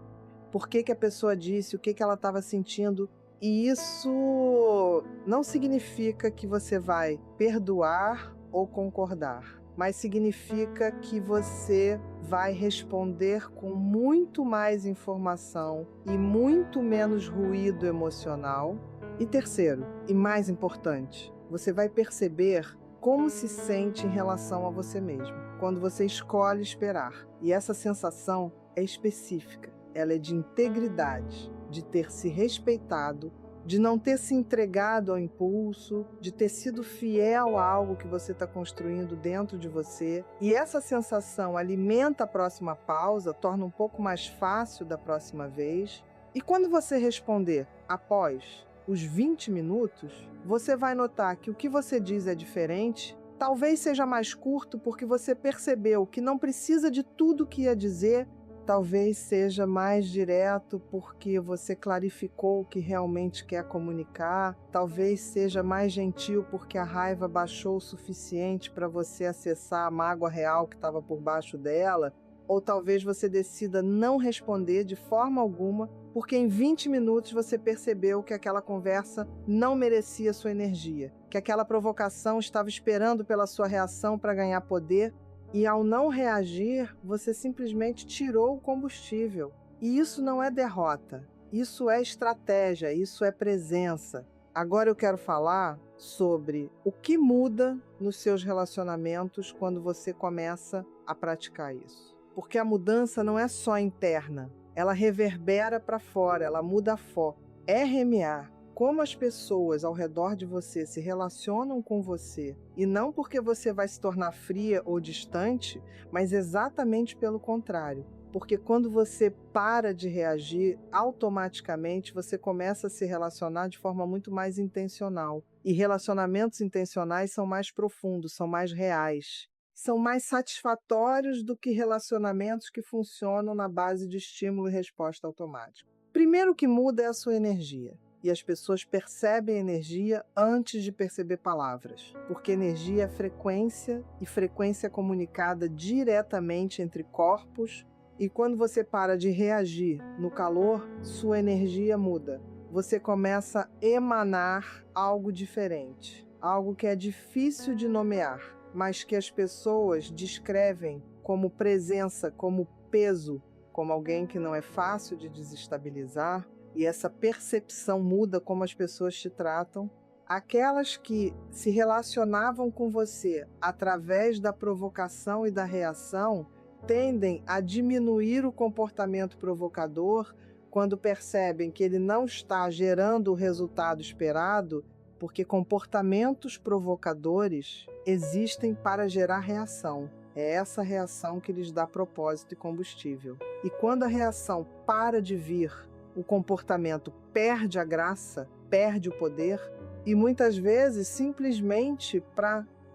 por que a pessoa disse, o que ela estava sentindo. E isso não significa que você vai perdoar ou concordar, mas significa que você vai responder com muito mais informação e muito menos ruído emocional. E terceiro, e mais importante, você vai perceber como se sente em relação a você mesmo, quando você escolhe esperar. E essa sensação é específica, ela é de integridade, de ter se respeitado, de não ter se entregado ao impulso, de ter sido fiel a algo que você está construindo dentro de você. E essa sensação alimenta a próxima pausa, torna um pouco mais fácil da próxima vez. E quando você responder após os 20 minutos, você vai notar que o que você diz é diferente. Talvez seja mais curto porque você percebeu que não precisa de tudo que ia dizer. Talvez seja mais direto porque você clarificou o que realmente quer comunicar. Talvez seja mais gentil porque a raiva baixou o suficiente para você acessar a mágoa real que estava por baixo dela. Ou talvez você decida não responder de forma alguma porque em 20 minutos você percebeu que aquela conversa não merecia sua energia, que aquela provocação estava esperando pela sua reação para ganhar poder. E ao não reagir, você simplesmente tirou o combustível. E isso não é derrota, isso é estratégia, isso é presença. Agora eu quero falar sobre o que muda nos seus relacionamentos quando você começa a praticar isso. Porque a mudança não é só interna, ela reverbera para fora, ela muda a foco. RMA. Como as pessoas ao redor de você se relacionam com você, e não porque você vai se tornar fria ou distante, mas exatamente pelo contrário. Porque quando você para de reagir, automaticamente você começa a se relacionar de forma muito mais intencional. E relacionamentos intencionais são mais profundos, são mais reais. São mais satisfatórios do que relacionamentos que funcionam na base de estímulo e resposta automática. Primeiro que muda é a sua energia. E as pessoas percebem energia antes de perceber palavras, porque energia é frequência, e frequência é comunicada diretamente entre corpos, e quando você para de reagir no calor, sua energia muda. Você começa a emanar algo diferente, algo que é difícil de nomear, mas que as pessoas descrevem como presença, como peso, como alguém que não é fácil de desestabilizar. E essa percepção muda como as pessoas te tratam. Aquelas que se relacionavam com você através da provocação e da reação tendem a diminuir o comportamento provocador quando percebem que ele não está gerando o resultado esperado, porque comportamentos provocadores existem para gerar reação. É essa reação que lhes dá propósito e combustível. E quando a reação para de vir, o comportamento perde a graça, perde o poder, e muitas vezes simplesmente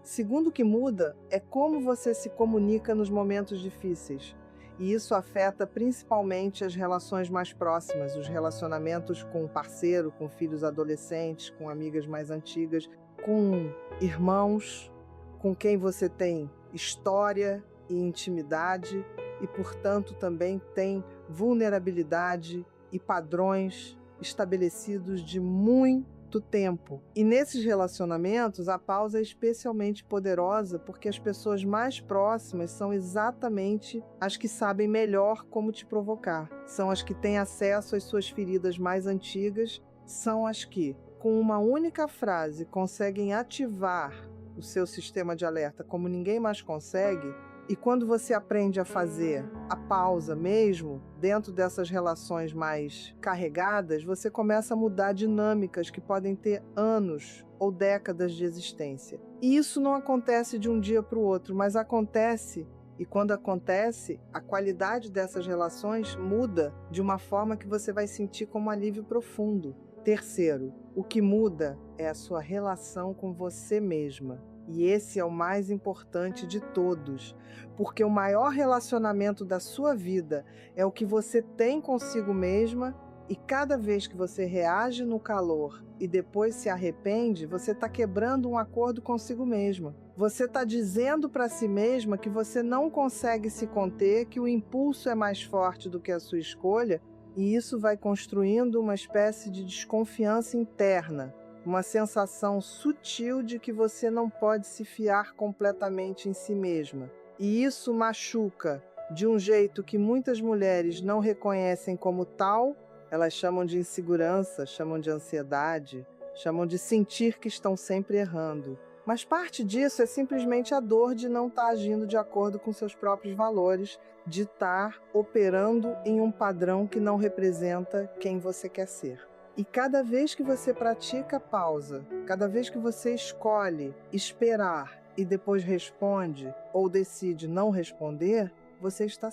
segundo o que muda é como você se comunica nos momentos difíceis. E isso afeta principalmente as relações mais próximas, os relacionamentos com o parceiro, com filhos adolescentes, com amigas mais antigas, com irmãos, com quem você tem história e intimidade e, portanto, também tem vulnerabilidade e padrões estabelecidos de muito tempo. E nesses relacionamentos, a pausa é especialmente poderosa porque as pessoas mais próximas são exatamente as que sabem melhor como te provocar. São as que têm acesso às suas feridas mais antigas, são as que, com uma única frase, conseguem ativar o seu sistema de alerta como ninguém mais consegue. E quando você aprende a fazer a pausa mesmo, dentro dessas relações mais carregadas, você começa a mudar dinâmicas que podem ter anos ou décadas de existência. E isso não acontece de um dia para o outro, mas acontece, e quando acontece, a qualidade dessas relações muda de uma forma que você vai sentir como um alívio profundo. Terceiro, o que muda é a sua relação com você mesma. E esse é o mais importante de todos, porque o maior relacionamento da sua vida é o que você tem consigo mesma, e cada vez que você reage no calor e depois se arrepende, você está quebrando um acordo consigo mesma. Você está dizendo para si mesma que você não consegue se conter, que o impulso é mais forte do que a sua escolha, e isso vai construindo uma espécie de desconfiança interna. Uma sensação sutil de que você não pode se fiar completamente em si mesma. E isso machuca de um jeito que muitas mulheres não reconhecem como tal. Elas chamam de insegurança, chamam de ansiedade, chamam de sentir que estão sempre errando. Mas parte disso é simplesmente a dor de não estar agindo de acordo com seus próprios valores, de estar operando em um padrão que não representa quem você quer ser. E cada vez que você pratica a pausa, cada vez que você escolhe esperar e depois responde ou decide não responder, você está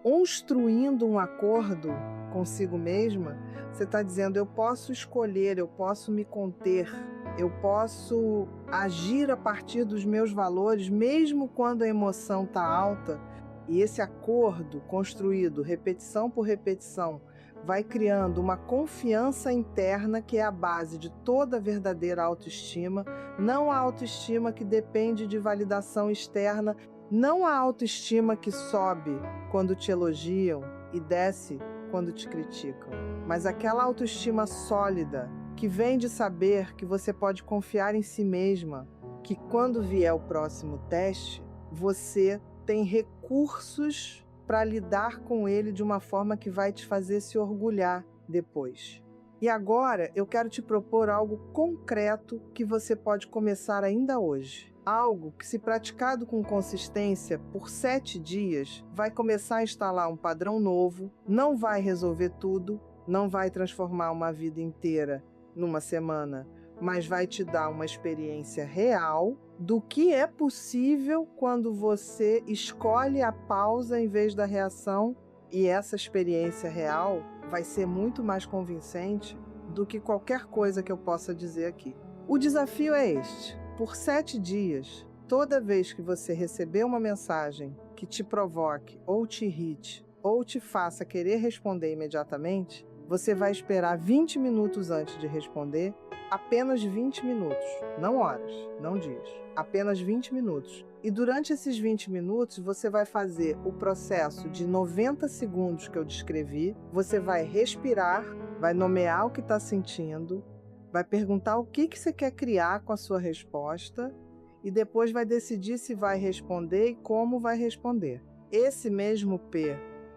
construindo um acordo consigo mesma. Você está dizendo: eu posso escolher, eu posso me conter, eu posso agir a partir dos meus valores, mesmo quando a emoção está alta. E esse acordo construído, repetição por repetição, vai criando uma confiança interna que é a base de toda a verdadeira autoestima, não a autoestima que depende de validação externa, não a autoestima que sobe quando te elogiam e desce quando te criticam, mas aquela autoestima sólida que vem de saber que você pode confiar em si mesma, que quando vier o próximo teste, você tem recursos para lidar com ele de uma forma que vai te fazer se orgulhar depois. E agora eu quero te propor algo concreto que você pode começar ainda hoje. Algo que, se praticado com consistência por 7 dias, vai começar a instalar um padrão novo, não vai resolver tudo, não vai transformar uma vida inteira numa semana, mas vai te dar uma experiência real do que é possível quando você escolhe a pausa em vez da reação, e essa experiência real vai ser muito mais convincente do que qualquer coisa que eu possa dizer aqui. O desafio é este: por 7 dias, toda vez que você receber uma mensagem que te provoque, ou te irrite, ou te faça querer responder imediatamente, você vai esperar 20 minutos antes de responder, apenas 20 minutos, não horas, não dias, apenas 20 minutos. E durante esses 20 minutos, você vai fazer o processo de 90 segundos que eu descrevi, você vai respirar, vai nomear o que está sentindo, vai perguntar o que você quer criar com a sua resposta e depois vai decidir se vai responder e como vai responder. Esse mesmo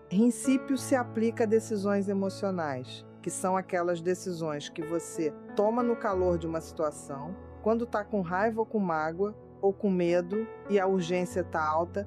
princípio se aplica a decisões emocionais, que são aquelas decisões que você toma no calor de uma situação, quando está com raiva ou com mágoa, ou com medo e a urgência está alta,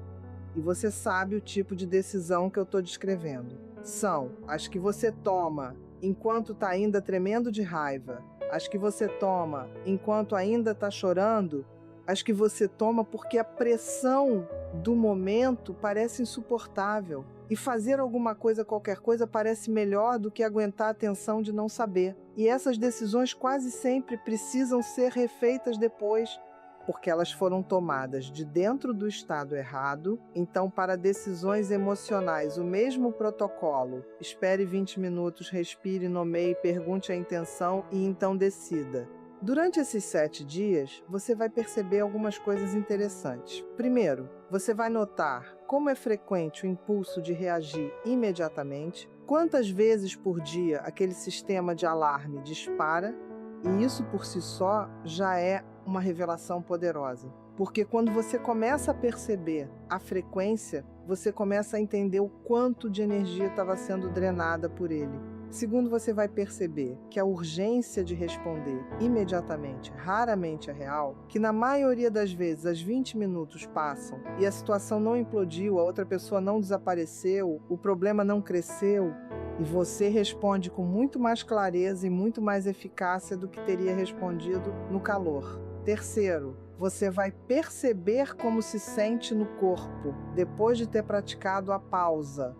e você sabe o tipo de decisão que eu estou descrevendo. São as que você toma enquanto está ainda tremendo de raiva, as que você toma enquanto ainda está chorando, as que você toma porque a pressão do momento parece insuportável. E fazer alguma coisa, qualquer coisa, parece melhor do que aguentar a tensão de não saber. E essas decisões quase sempre precisam ser refeitas depois, porque elas foram tomadas de dentro do estado errado. Então, para decisões emocionais, o mesmo protocolo: espere 20 minutos, respire, nomeie, pergunte a intenção e então decida. Durante esses 7 dias, você vai perceber algumas coisas interessantes. Primeiro, você vai notar como é frequente o impulso de reagir imediatamente, quantas vezes por dia aquele sistema de alarme dispara, e isso por si só já é uma revelação poderosa. Porque quando você começa a perceber a frequência, você começa a entender o quanto de energia estava sendo drenada por ele. Segundo, você vai perceber que a urgência de responder imediatamente raramente é real, que na maioria das vezes as 20 minutos passam e a situação não implodiu, a outra pessoa não desapareceu, o problema não cresceu, e você responde com muito mais clareza e muito mais eficácia do que teria respondido no calor. Terceiro, você vai perceber como se sente no corpo depois de ter praticado a pausa.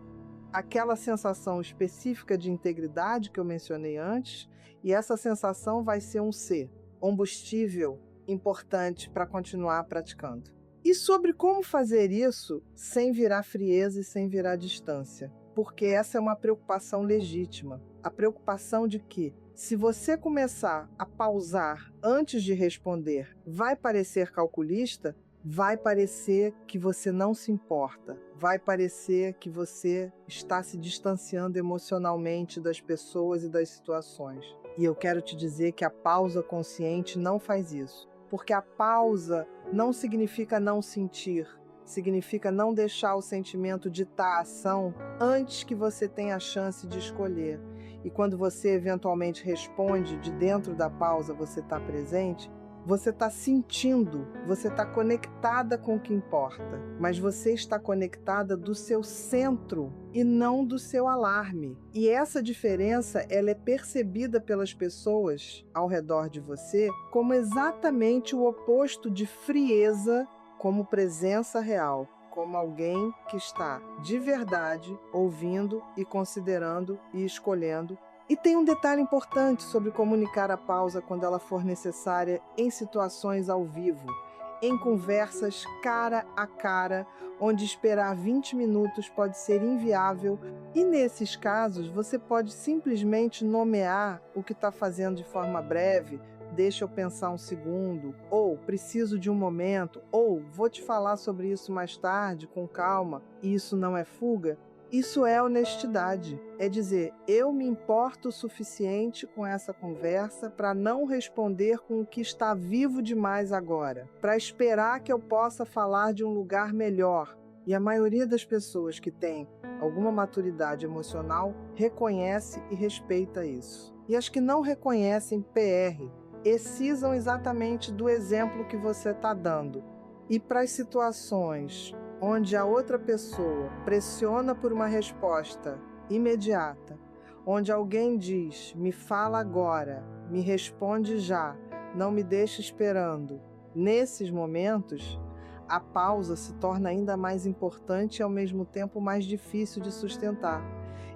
Aquela sensação específica de integridade que eu mencionei antes, e essa sensação vai ser um combustível importante para continuar praticando. E sobre como fazer isso sem virar frieza e sem virar distância, porque essa é uma preocupação legítima, a preocupação de que, se você começar a pausar antes de responder, vai parecer calculista, vai parecer que você não se importa, vai parecer que você está se distanciando emocionalmente das pessoas e das situações. E eu quero te dizer que a pausa consciente não faz isso, porque a pausa não significa não sentir, significa não deixar o sentimento ditar a ação antes que você tenha a chance de escolher. E quando você eventualmente responde, de dentro da pausa você está presente, Você está sentindo, você está conectada com o que importa, mas você está conectada do seu centro e não do seu alarme. E essa diferença, ela é percebida pelas pessoas ao redor de você como exatamente o oposto de frieza, como presença real, como alguém que está de verdade ouvindo e considerando e escolhendo. E tem um detalhe importante sobre comunicar a pausa quando ela for necessária em situações ao vivo, em conversas cara a cara, onde esperar 20 minutos pode ser inviável, e nesses casos você pode simplesmente nomear o que está fazendo de forma breve, deixa eu pensar um segundo, ou preciso de um momento, ou vou te falar sobre isso mais tarde, com calma, e isso não é fuga. Isso é honestidade, é dizer, eu me importo o suficiente com essa conversa para não responder com o que está vivo demais agora, para esperar que eu possa falar de um lugar melhor. E a maioria das pessoas que tem alguma maturidade emocional reconhece e respeita isso. E as que não reconhecem PR, excisam exatamente do exemplo que você está dando. E para as situações onde a outra pessoa pressiona por uma resposta imediata, onde alguém diz, me fala agora, me responde já, não me deixe esperando, nesses momentos, a pausa se torna ainda mais importante e ao mesmo tempo mais difícil de sustentar.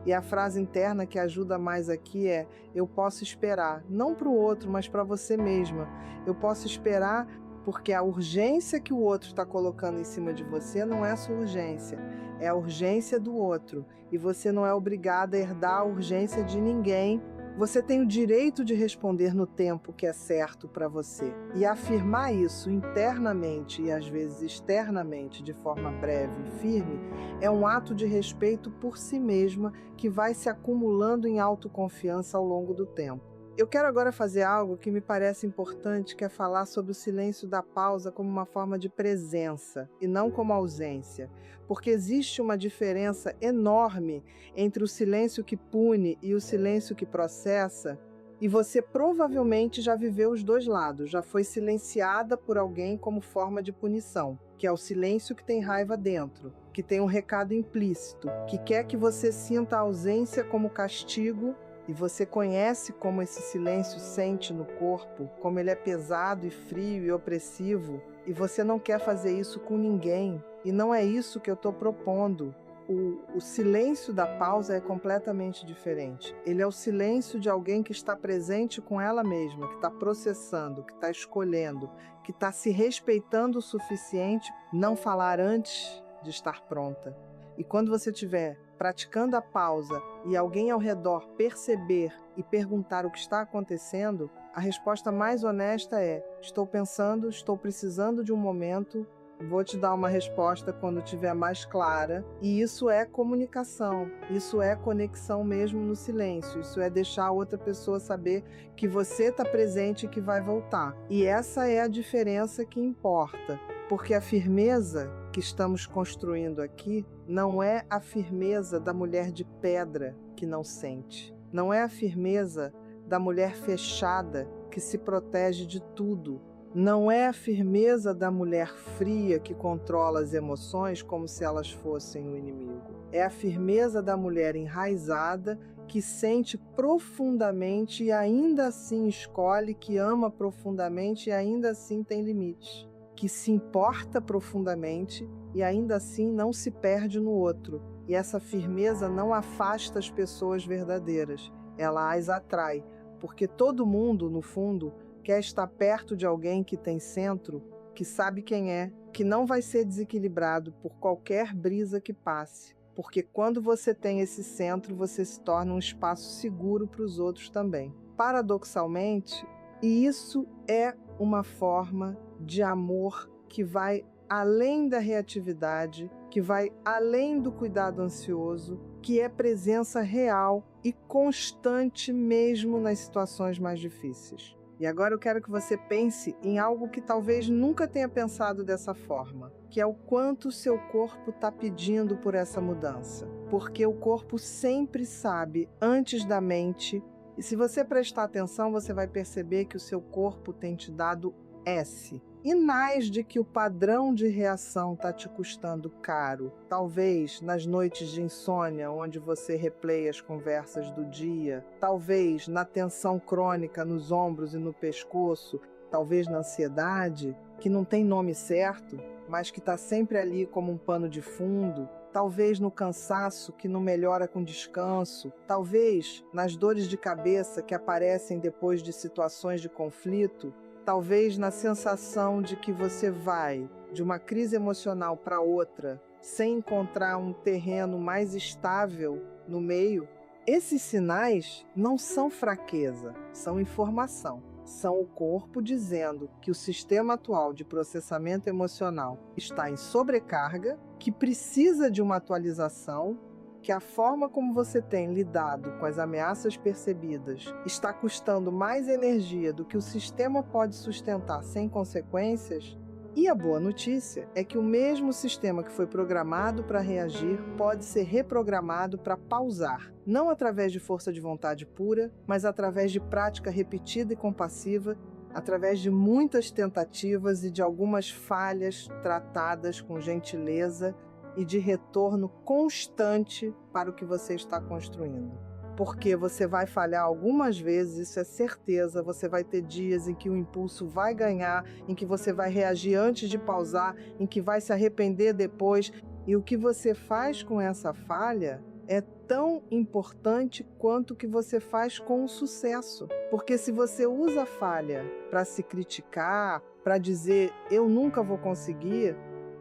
E a frase interna que ajuda mais aqui é, eu posso esperar, não para o outro, mas para você mesma. Eu posso esperar porque a urgência que o outro está colocando em cima de você não é a sua urgência, é a urgência do outro. E você não é obrigada a herdar a urgência de ninguém. Você tem o direito de responder no tempo que é certo para você. E afirmar isso internamente e às vezes externamente de forma breve e firme é um ato de respeito por si mesma que vai se acumulando em autoconfiança ao longo do tempo. Eu quero agora fazer algo que me parece importante, que é falar sobre o silêncio da pausa como uma forma de presença e não como ausência, porque existe uma diferença enorme entre o silêncio que pune e o silêncio que processa, e você provavelmente já viveu os dois lados, já foi silenciada por alguém como forma de punição, que é o silêncio que tem raiva dentro, que tem um recado implícito, que quer que você sinta a ausência como castigo. E você conhece como esse silêncio sente no corpo, como ele é pesado e frio e opressivo, e você não quer fazer isso com ninguém, e não é isso que eu estou propondo. O silêncio da pausa é completamente diferente. Ele é o silêncio de alguém que está presente com ela mesma, que está processando, que está escolhendo, que está se respeitando o suficiente não falar antes de estar pronta. E quando você estiver praticando a pausa e alguém ao redor perceber e perguntar o que está acontecendo, a resposta mais honesta é: estou pensando, estou precisando de um momento, vou te dar uma resposta quando estiver mais clara. E isso é comunicação, isso é conexão mesmo no silêncio, isso é deixar a outra pessoa saber que você está presente e que vai voltar. E essa é a diferença que importa, porque a firmeza que estamos construindo aqui não é a firmeza da mulher de pedra que não sente. Não é a firmeza da mulher fechada que se protege de tudo. Não é a firmeza da mulher fria que controla as emoções como se elas fossem o inimigo. É a firmeza da mulher enraizada que sente profundamente e ainda assim escolhe, que ama profundamente e ainda assim tem limites. Que se importa profundamente e ainda assim não se perde no outro. E essa firmeza não afasta as pessoas verdadeiras, ela as atrai, porque todo mundo, no fundo, quer estar perto de alguém que tem centro, que sabe quem é, que não vai ser desequilibrado por qualquer brisa que passe. Porque quando você tem esse centro, você se torna um espaço seguro para os outros também. Paradoxalmente, e isso é uma forma de amor que vai além da reatividade, que vai além do cuidado ansioso, que é presença real e constante mesmo nas situações mais difíceis. E agora eu quero que você pense em algo que talvez nunca tenha pensado dessa forma, que é o quanto o seu corpo está pedindo por essa mudança. Porque o corpo sempre sabe antes da mente. E se você prestar atenção, você vai perceber que o seu corpo tem te dado S. Sinais de que o padrão de reação está te custando caro. Talvez nas noites de insônia, onde você replay as conversas do dia. Talvez na tensão crônica nos ombros e no pescoço. Talvez na ansiedade, que não tem nome certo, mas que está sempre ali como um pano de fundo. Talvez no cansaço que não melhora com descanso. Talvez nas dores de cabeça que aparecem depois de situações de conflito. Talvez na sensação de que você vai de uma crise emocional para outra sem encontrar um terreno mais estável no meio. Esses sinais não são fraqueza, são informação. São o corpo dizendo que o sistema atual de processamento emocional está em sobrecarga, que precisa de uma atualização, que a forma como você tem lidado com as ameaças percebidas está custando mais energia do que o sistema pode sustentar sem consequências. E a boa notícia é que o mesmo sistema que foi programado para reagir pode ser reprogramado para pausar, não através de força de vontade pura, mas através de prática repetida e compassiva, através de muitas tentativas e de algumas falhas tratadas com gentileza e de retorno constante para o que você está construindo. Porque você vai falhar algumas vezes, isso é certeza, você vai ter dias em que o impulso vai ganhar, em que você vai reagir antes de pausar, em que vai se arrepender depois, e o que você faz com essa falha é tão importante quanto o que você faz com o sucesso. Porque se você usa a falha para se criticar, para dizer eu nunca vou conseguir,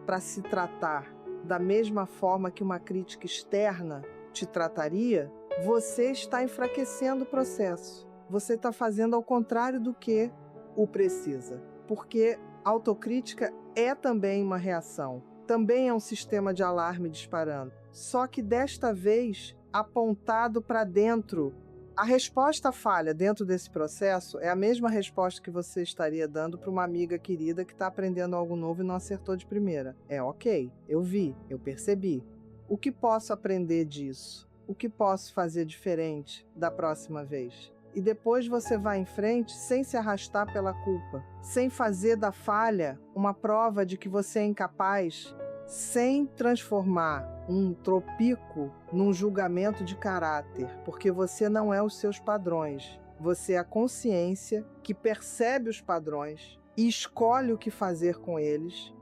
para se tratar da mesma forma que uma crítica externa te trataria, você está enfraquecendo o processo. Você está fazendo ao contrário do que o precisa. Porque autocrítica é também uma reação. Também é um sistema de alarme disparando. Só que desta vez apontado para dentro. A resposta à falha dentro desse processo é a mesma resposta que você estaria dando para uma amiga querida que está aprendendo algo novo e não acertou de primeira. É ok, eu vi, eu percebi. O que posso aprender disso? O que posso fazer diferente da próxima vez? E depois você vai em frente sem se arrastar pela culpa, sem fazer da falha uma prova de que você é incapaz, sem transformar um tropico num julgamento de caráter, porque você não é os seus padrões. Você é a consciência que percebe os padrões e escolhe o que fazer com eles.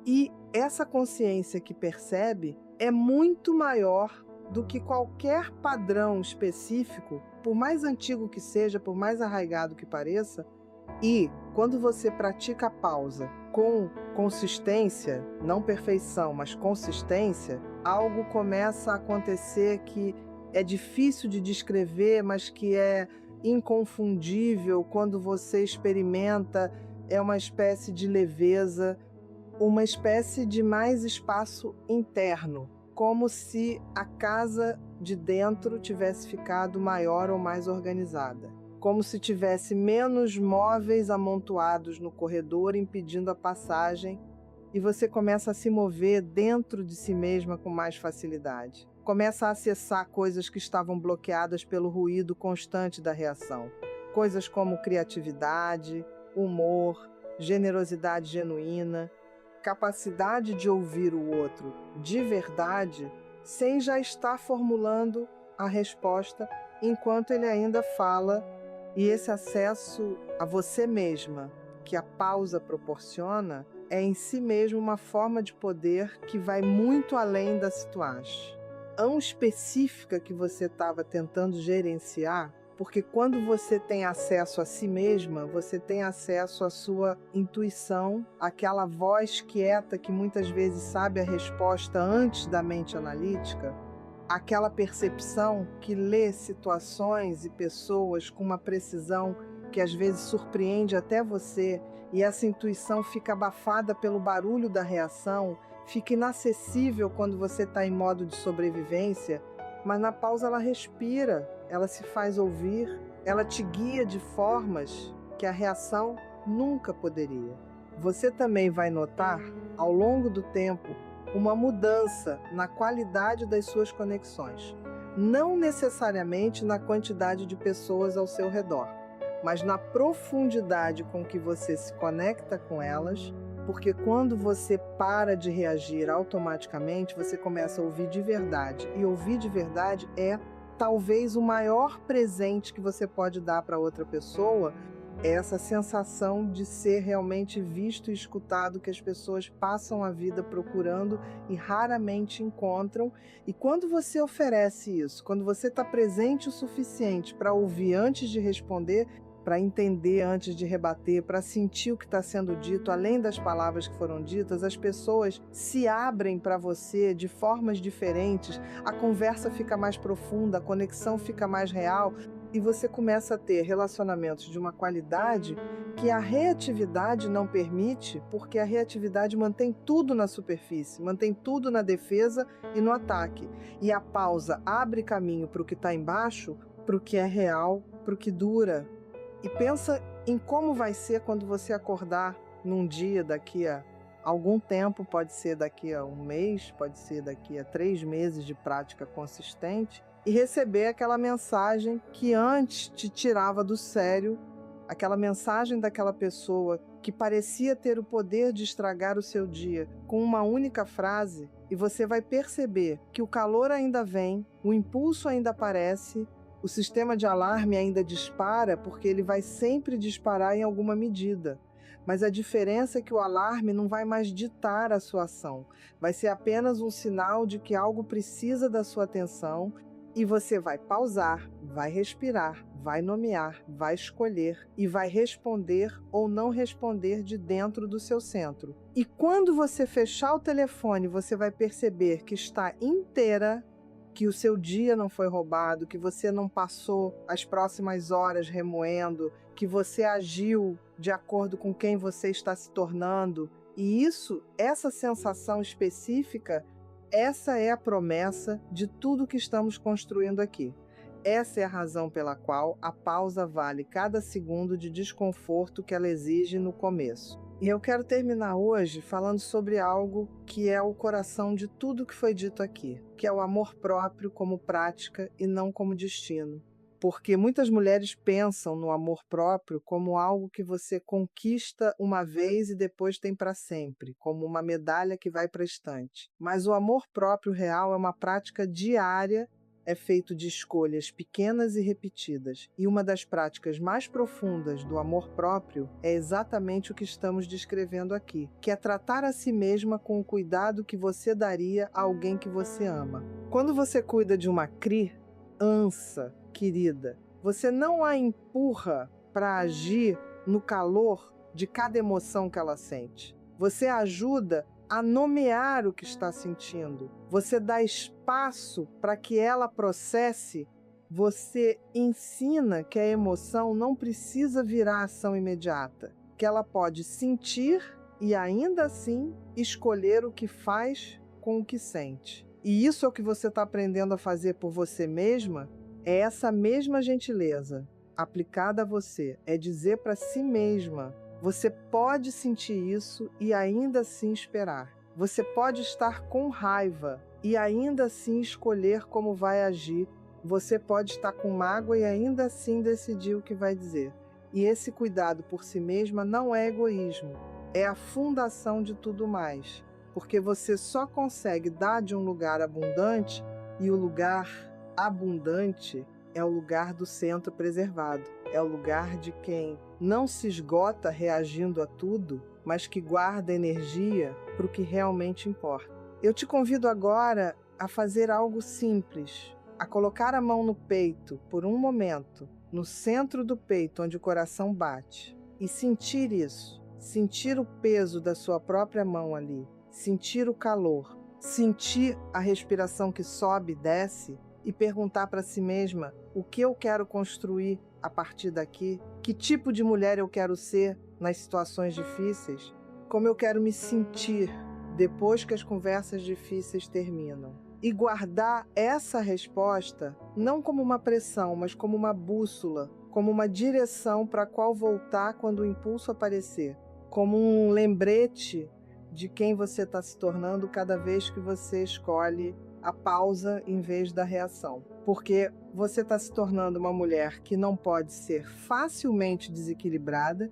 E essa consciência que percebe é muito maior do que qualquer padrão específico, por mais antigo que seja, por mais arraigado que pareça. E quando você pratica a pausa com consistência, não perfeição, mas consistência, algo começa a acontecer que é difícil de descrever, mas que é inconfundível quando você experimenta. É uma espécie de leveza, uma espécie de mais espaço interno, como se a casa de dentro tivesse ficado maior ou mais organizada. Como se tivesse menos móveis amontoados no corredor impedindo a passagem, e você começa a se mover dentro de si mesma com mais facilidade. Começa a acessar coisas que estavam bloqueadas pelo ruído constante da reação. Coisas como criatividade, humor, generosidade genuína, capacidade de ouvir o outro de verdade, sem já estar formulando a resposta enquanto ele ainda fala. E esse acesso a você mesma, que a pausa proporciona, é em si mesmo uma forma de poder que vai muito além da situação específica que você estava tentando gerenciar, porque quando você tem acesso a si mesma, você tem acesso à sua intuição, aquela voz quieta que muitas vezes sabe a resposta antes da mente analítica, aquela percepção que lê situações e pessoas com uma precisão que às vezes surpreende até você, e essa intuição fica abafada pelo barulho da reação, fica inacessível quando você está em modo de sobrevivência, mas na pausa ela respira, ela se faz ouvir, ela te guia de formas que a reação nunca poderia. Você também vai notar, ao longo do tempo, uma mudança na qualidade das suas conexões. Não necessariamente na quantidade de pessoas ao seu redor, mas na profundidade com que você se conecta com elas, porque quando você para de reagir automaticamente, você começa a ouvir de verdade. E ouvir de verdade é talvez o maior presente que você pode dar para outra pessoa, é essa sensação de ser realmente visto e escutado, que as pessoas passam a vida procurando e raramente encontram. E quando você oferece isso, quando você está presente o suficiente para ouvir antes de responder, para entender antes de rebater, para sentir o que está sendo dito, além das palavras que foram ditas, as pessoas se abrem para você de formas diferentes, a conversa fica mais profunda, a conexão fica mais real, e você começa a ter relacionamentos de uma qualidade que a reatividade não permite, porque a reatividade mantém tudo na superfície, mantém tudo na defesa e no ataque. E a pausa abre caminho para o que está embaixo, para o que é real, para o que dura. E pensa em como vai ser quando você acordar num dia daqui a algum tempo, pode ser daqui a um mês, pode ser daqui a 3 meses de prática consistente, e receber aquela mensagem que antes te tirava do sério, aquela mensagem daquela pessoa que parecia ter o poder de estragar o seu dia com uma única frase, e você vai perceber que o calor ainda vem, o impulso ainda aparece, o sistema de alarme ainda dispara, porque ele vai sempre disparar em alguma medida. Mas a diferença é que o alarme não vai mais ditar a sua ação. Vai ser apenas um sinal de que algo precisa da sua atenção, e você vai pausar, vai respirar, vai nomear, vai escolher e vai responder ou não responder de dentro do seu centro. E quando você fechar o telefone, você vai perceber que está inteira, que o seu dia não foi roubado, que você não passou as próximas horas remoendo, que você agiu de acordo com quem você está se tornando. E essa sensação específica, essa é a promessa de tudo que estamos construindo aqui. Essa é a razão pela qual a pausa vale cada segundo de desconforto que ela exige no começo. E eu quero terminar hoje falando sobre algo que é o coração de tudo que foi dito aqui, que é o amor próprio como prática e não como destino. Porque muitas mulheres pensam no amor próprio como algo que você conquista uma vez e depois tem para sempre, como uma medalha que vai para a estante. Mas o amor próprio real é uma prática diária, é feito de escolhas pequenas e repetidas. E uma das práticas mais profundas do amor próprio é exatamente o que estamos descrevendo aqui, que é tratar a si mesma com o cuidado que você daria a alguém que você ama. Quando você cuida de uma criança querida, você não a empurra para agir no calor de cada emoção que ela sente. Você a ajuda a nomear o que está sentindo. Você dá espaço para que ela processe. Você ensina que a emoção não precisa virar ação imediata, que ela pode sentir e ainda assim escolher o que faz com o que sente. E isso é o que você está aprendendo a fazer por você mesma. É essa mesma gentileza aplicada a você, é dizer para si mesma: você pode sentir isso e ainda assim esperar. Você pode estar com raiva e ainda assim escolher como vai agir. Você pode estar com mágoa e ainda assim decidir o que vai dizer. E esse cuidado por si mesma não é egoísmo, é a fundação de tudo mais. Porque você só consegue dar de um lugar abundante, e o lugar abundante é o lugar do centro preservado. É o lugar de quem não se esgota reagindo a tudo, mas que guarda energia para o que realmente importa. Eu te convido agora a fazer algo simples, a colocar a mão no peito por um momento, no centro do peito onde o coração bate, e sentir isso, sentir o peso da sua própria mão ali, sentir o calor, sentir a respiração que sobe e desce, e perguntar para si mesma: o que eu quero construir a partir daqui? Que tipo de mulher eu quero ser nas situações difíceis? Como eu quero me sentir depois que as conversas difíceis terminam? E guardar essa resposta não como uma pressão, mas como uma bússola, como uma direção para a qual voltar quando o impulso aparecer, como um lembrete de quem você está se tornando cada vez que você escolhe a pausa em vez da reação. porque você está se tornando uma mulher que não pode ser facilmente desequilibrada,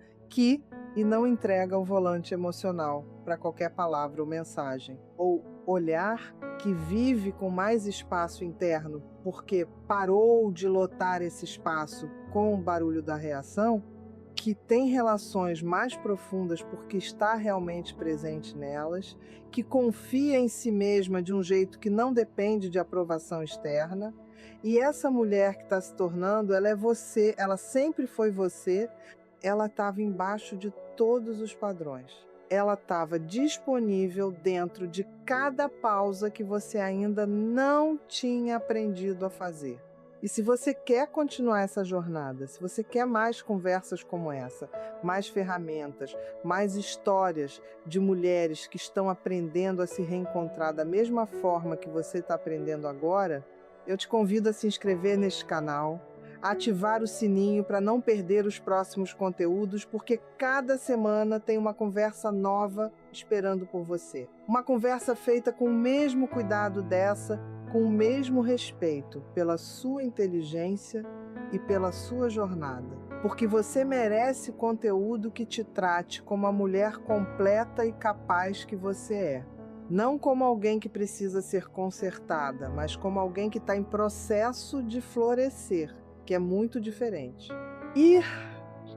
e não entrega o volante emocional para qualquer palavra ou mensagem, ou olhar, que vive com mais espaço interno, porque parou de lotar esse espaço com o barulho da reação, que tem relações mais profundas porque está realmente presente nelas, que confia em si mesma de um jeito que não depende de aprovação externa. E essa mulher que está se tornando, ela é você, ela sempre foi você, ela estava embaixo de todos os padrões. Ela estava disponível dentro de cada pausa que você ainda não tinha aprendido a fazer. E se você quer continuar essa jornada, se você quer mais conversas como essa, mais ferramentas, mais histórias de mulheres que estão aprendendo a se reencontrar da mesma forma que você está aprendendo agora, eu te convido a se inscrever neste canal, a ativar o sininho para não perder os próximos conteúdos, porque cada semana tem uma conversa nova esperando por você. Uma conversa feita com o mesmo cuidado dessa, com o mesmo respeito pela sua inteligência e pela sua jornada. Porque você merece conteúdo que te trate como a mulher completa e capaz que você é. Não como alguém que precisa ser consertada, mas como alguém que está em processo de florescer, que é muito diferente. E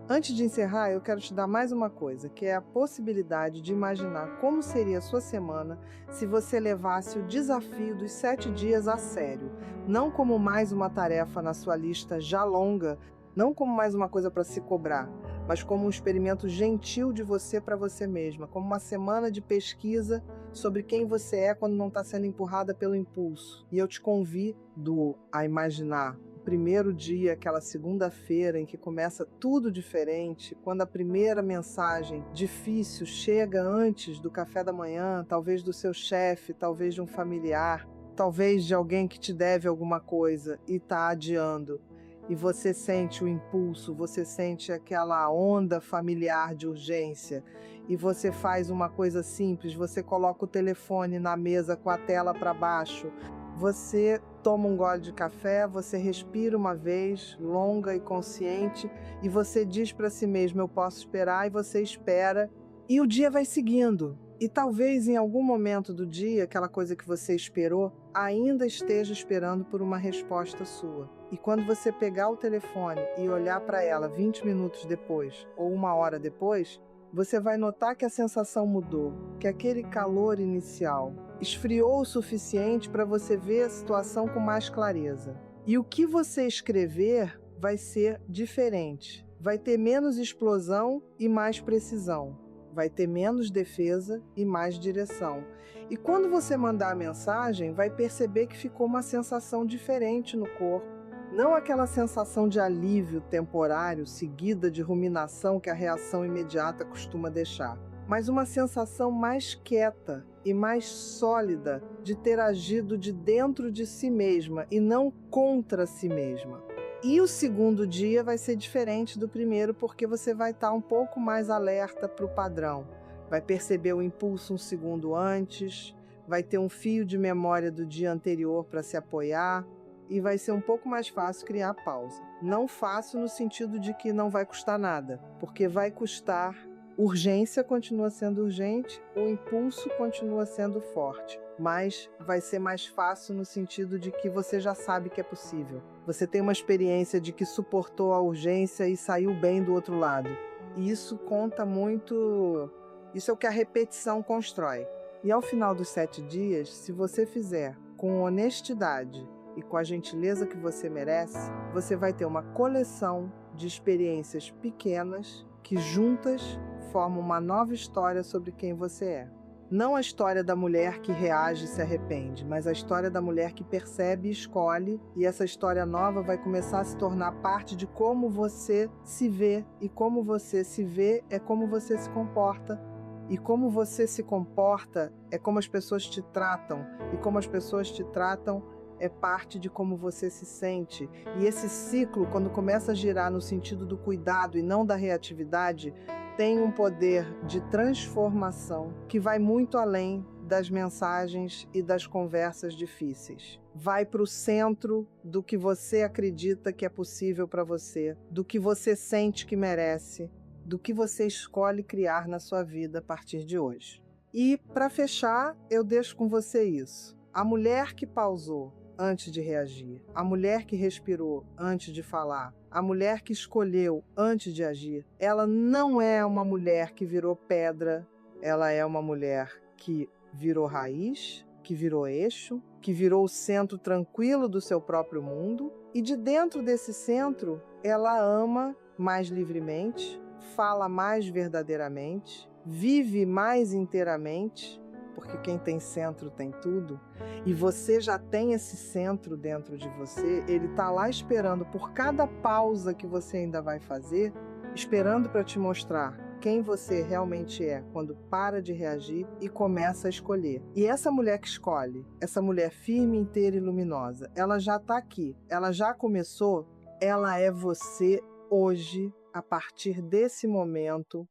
antes de encerrar, eu quero te dar mais uma coisa, que é a possibilidade de imaginar como seria a sua semana se você levasse o desafio dos 7 dias a sério, não como mais uma tarefa na sua lista já longa, não como mais uma coisa para se cobrar, mas como um experimento gentil de você para você mesma, como uma semana de pesquisa sobre quem você é quando não está sendo empurrada pelo impulso. E eu te convido a imaginar primeiro dia, aquela segunda-feira em que começa tudo diferente, quando a primeira mensagem difícil chega antes do café da manhã, talvez do seu chefe, talvez de um familiar, talvez de alguém que te deve alguma coisa e está adiando. E você sente o impulso, você sente aquela onda familiar de urgência, e você faz uma coisa simples, você coloca o telefone na mesa com a tela para baixo, você toma um gole de café, você respira uma vez, longa e consciente, e você diz para si mesmo, eu posso esperar, e você espera, e o dia vai seguindo. E talvez em algum momento do dia, aquela coisa que você esperou, ainda esteja esperando por uma resposta sua. E quando você pegar o telefone e olhar para ela 20 minutos depois, ou 1 hora depois, você vai notar que a sensação mudou, que aquele calor inicial esfriou o suficiente para você ver a situação com mais clareza. E o que você escrever vai ser diferente. Vai ter menos explosão e mais precisão. Vai ter menos defesa e mais direção. E quando você mandar a mensagem, vai perceber que ficou uma sensação diferente no corpo. Não aquela sensação de alívio temporário seguida de ruminação que a reação imediata costuma deixar, mas uma sensação mais quieta e mais sólida de ter agido de dentro de si mesma e não contra si mesma. E o segundo dia vai ser diferente do primeiro porque você vai estar um pouco mais alerta para o padrão. Vai perceber o impulso um segundo antes, vai ter um fio de memória do dia anterior para se apoiar e vai ser um pouco mais fácil criar pausa. Não fácil no sentido de que não vai custar nada, porque vai custar. Urgência continua sendo urgente, o impulso continua sendo forte, mas vai ser mais fácil no sentido de que você já sabe que é possível. Você tem uma experiência de que suportou a urgência e saiu bem do outro lado. E isso conta muito, isso é o que a repetição constrói. E ao final dos 7 dias, se você fizer com honestidade e com a gentileza que você merece, você vai ter uma coleção de experiências pequenas que juntas formam uma nova história sobre quem você é. Não a história da mulher que reage e se arrepende, mas a história da mulher que percebe e escolhe, e essa história nova vai começar a se tornar parte de como você se vê, e como você se vê é como você se comporta, e como você se comporta é como as pessoas te tratam, e como as pessoas te tratam é parte de como você se sente. E esse ciclo, quando começa a girar no sentido do cuidado e não da reatividade, tem um poder de transformação que vai muito além das mensagens e das conversas difíceis. Vai para o centro do que você acredita que é possível para você, do que você sente que merece, do que você escolhe criar na sua vida a partir de hoje. E, para fechar, eu deixo com você isso. A mulher que pausou antes de reagir, a mulher que respirou antes de falar, a mulher que escolheu antes de agir, ela não é uma mulher que virou pedra, ela é uma mulher que virou raiz, que virou eixo, que virou o centro tranquilo do seu próprio mundo, e de dentro desse centro ela ama mais livremente, fala mais verdadeiramente, vive mais inteiramente, porque quem tem centro tem tudo, e você já tem esse centro dentro de você, ele está lá esperando por cada pausa que você ainda vai fazer, esperando para te mostrar quem você realmente é quando para de reagir e começa a escolher. E essa mulher que escolhe, essa mulher firme, inteira e luminosa, ela já está aqui, ela já começou, ela é você hoje, a partir desse momento,